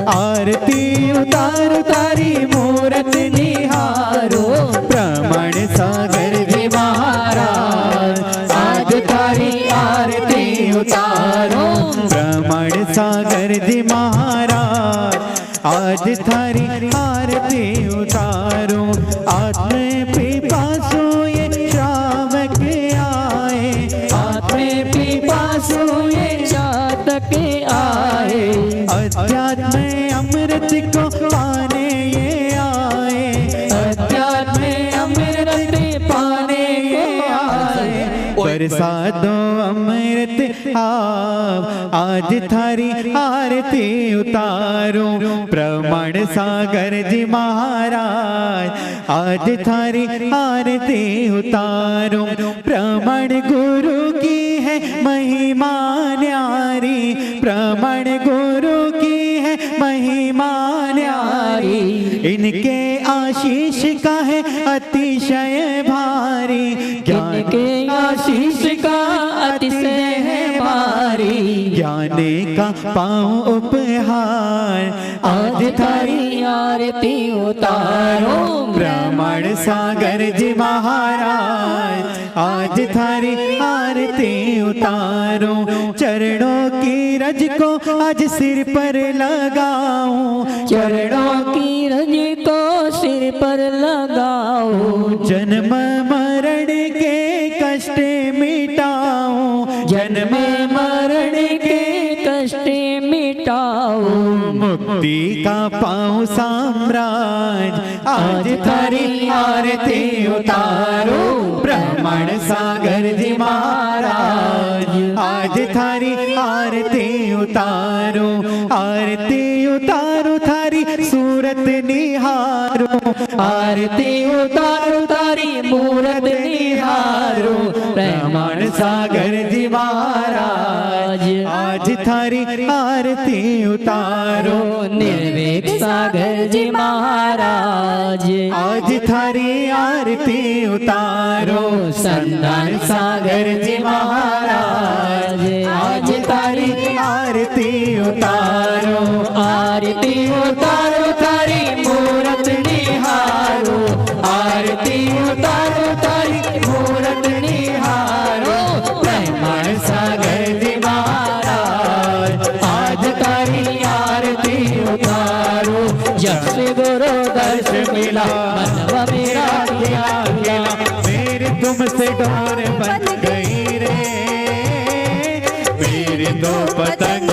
[SPEAKER 20] आरती उतार तारी मूरत निहारो प्रमाण सागर जी महाराज। आज तारी आरती उतारो प्रमाण सागर जी महाराज। आज थारी आरती उतारो आत्म पिपासु ये श्रावक आए। आत्म पिपासु ये चातक आए। अध्यात्म अमृत को पाने ये आए। अध्यात्म अमृत पाने ये आए। बरसातो अमृत आव आज थारी आरती उतारो प्रमाण सागर जी महाराज। आज थारी आरती उतारो प्रमाण गुरु की है महिमा न्यारी। प्रमाण गुरु की है महिमा न्यारी। इनके आशीष का है अतिशय भारी। ज्ञान के आशीष का अतिशय है भारी। ज्ञान का पाऊं उपहार आज थारी आरती उतारो प्रमाण सागर जी महाराज। आज थारी आरती उतारो चरणों की रज को आज सिर पर लगाऊं। चरणों की रज को सिर पर लगाऊं। जन्म मरण के कष्ट मिटाऊं। जन्म मरण के कष्ट मिटाऊं। मुक्ति का पाऊं साम्राज्य आज थारी आरती उतारो प्रमाण सागर जी महाराज। आज थारी आरती उतारो आरती उतारो थारी सूरत निहारो। आरती उतारो तारी मूरत निहारो प्रमाण सागर जी महाराज। आज थारी आरती उतारो निर्वेक सागर जी महाराज। आज थारी आरती उतारो संतान सागर जी महाराज। आज थारी आरती उतारो आरती उतारो तारी मूरत निहारो। आरती उतारो तारी मूरत निहारो प्रमाण सागर जी महाराज। आज तारी आरती उतारो जब से गुरु दर्शन मिला मनवा मेरा गया। मेरी तुमसे डोर बन गई रे। मेरी दो पतंग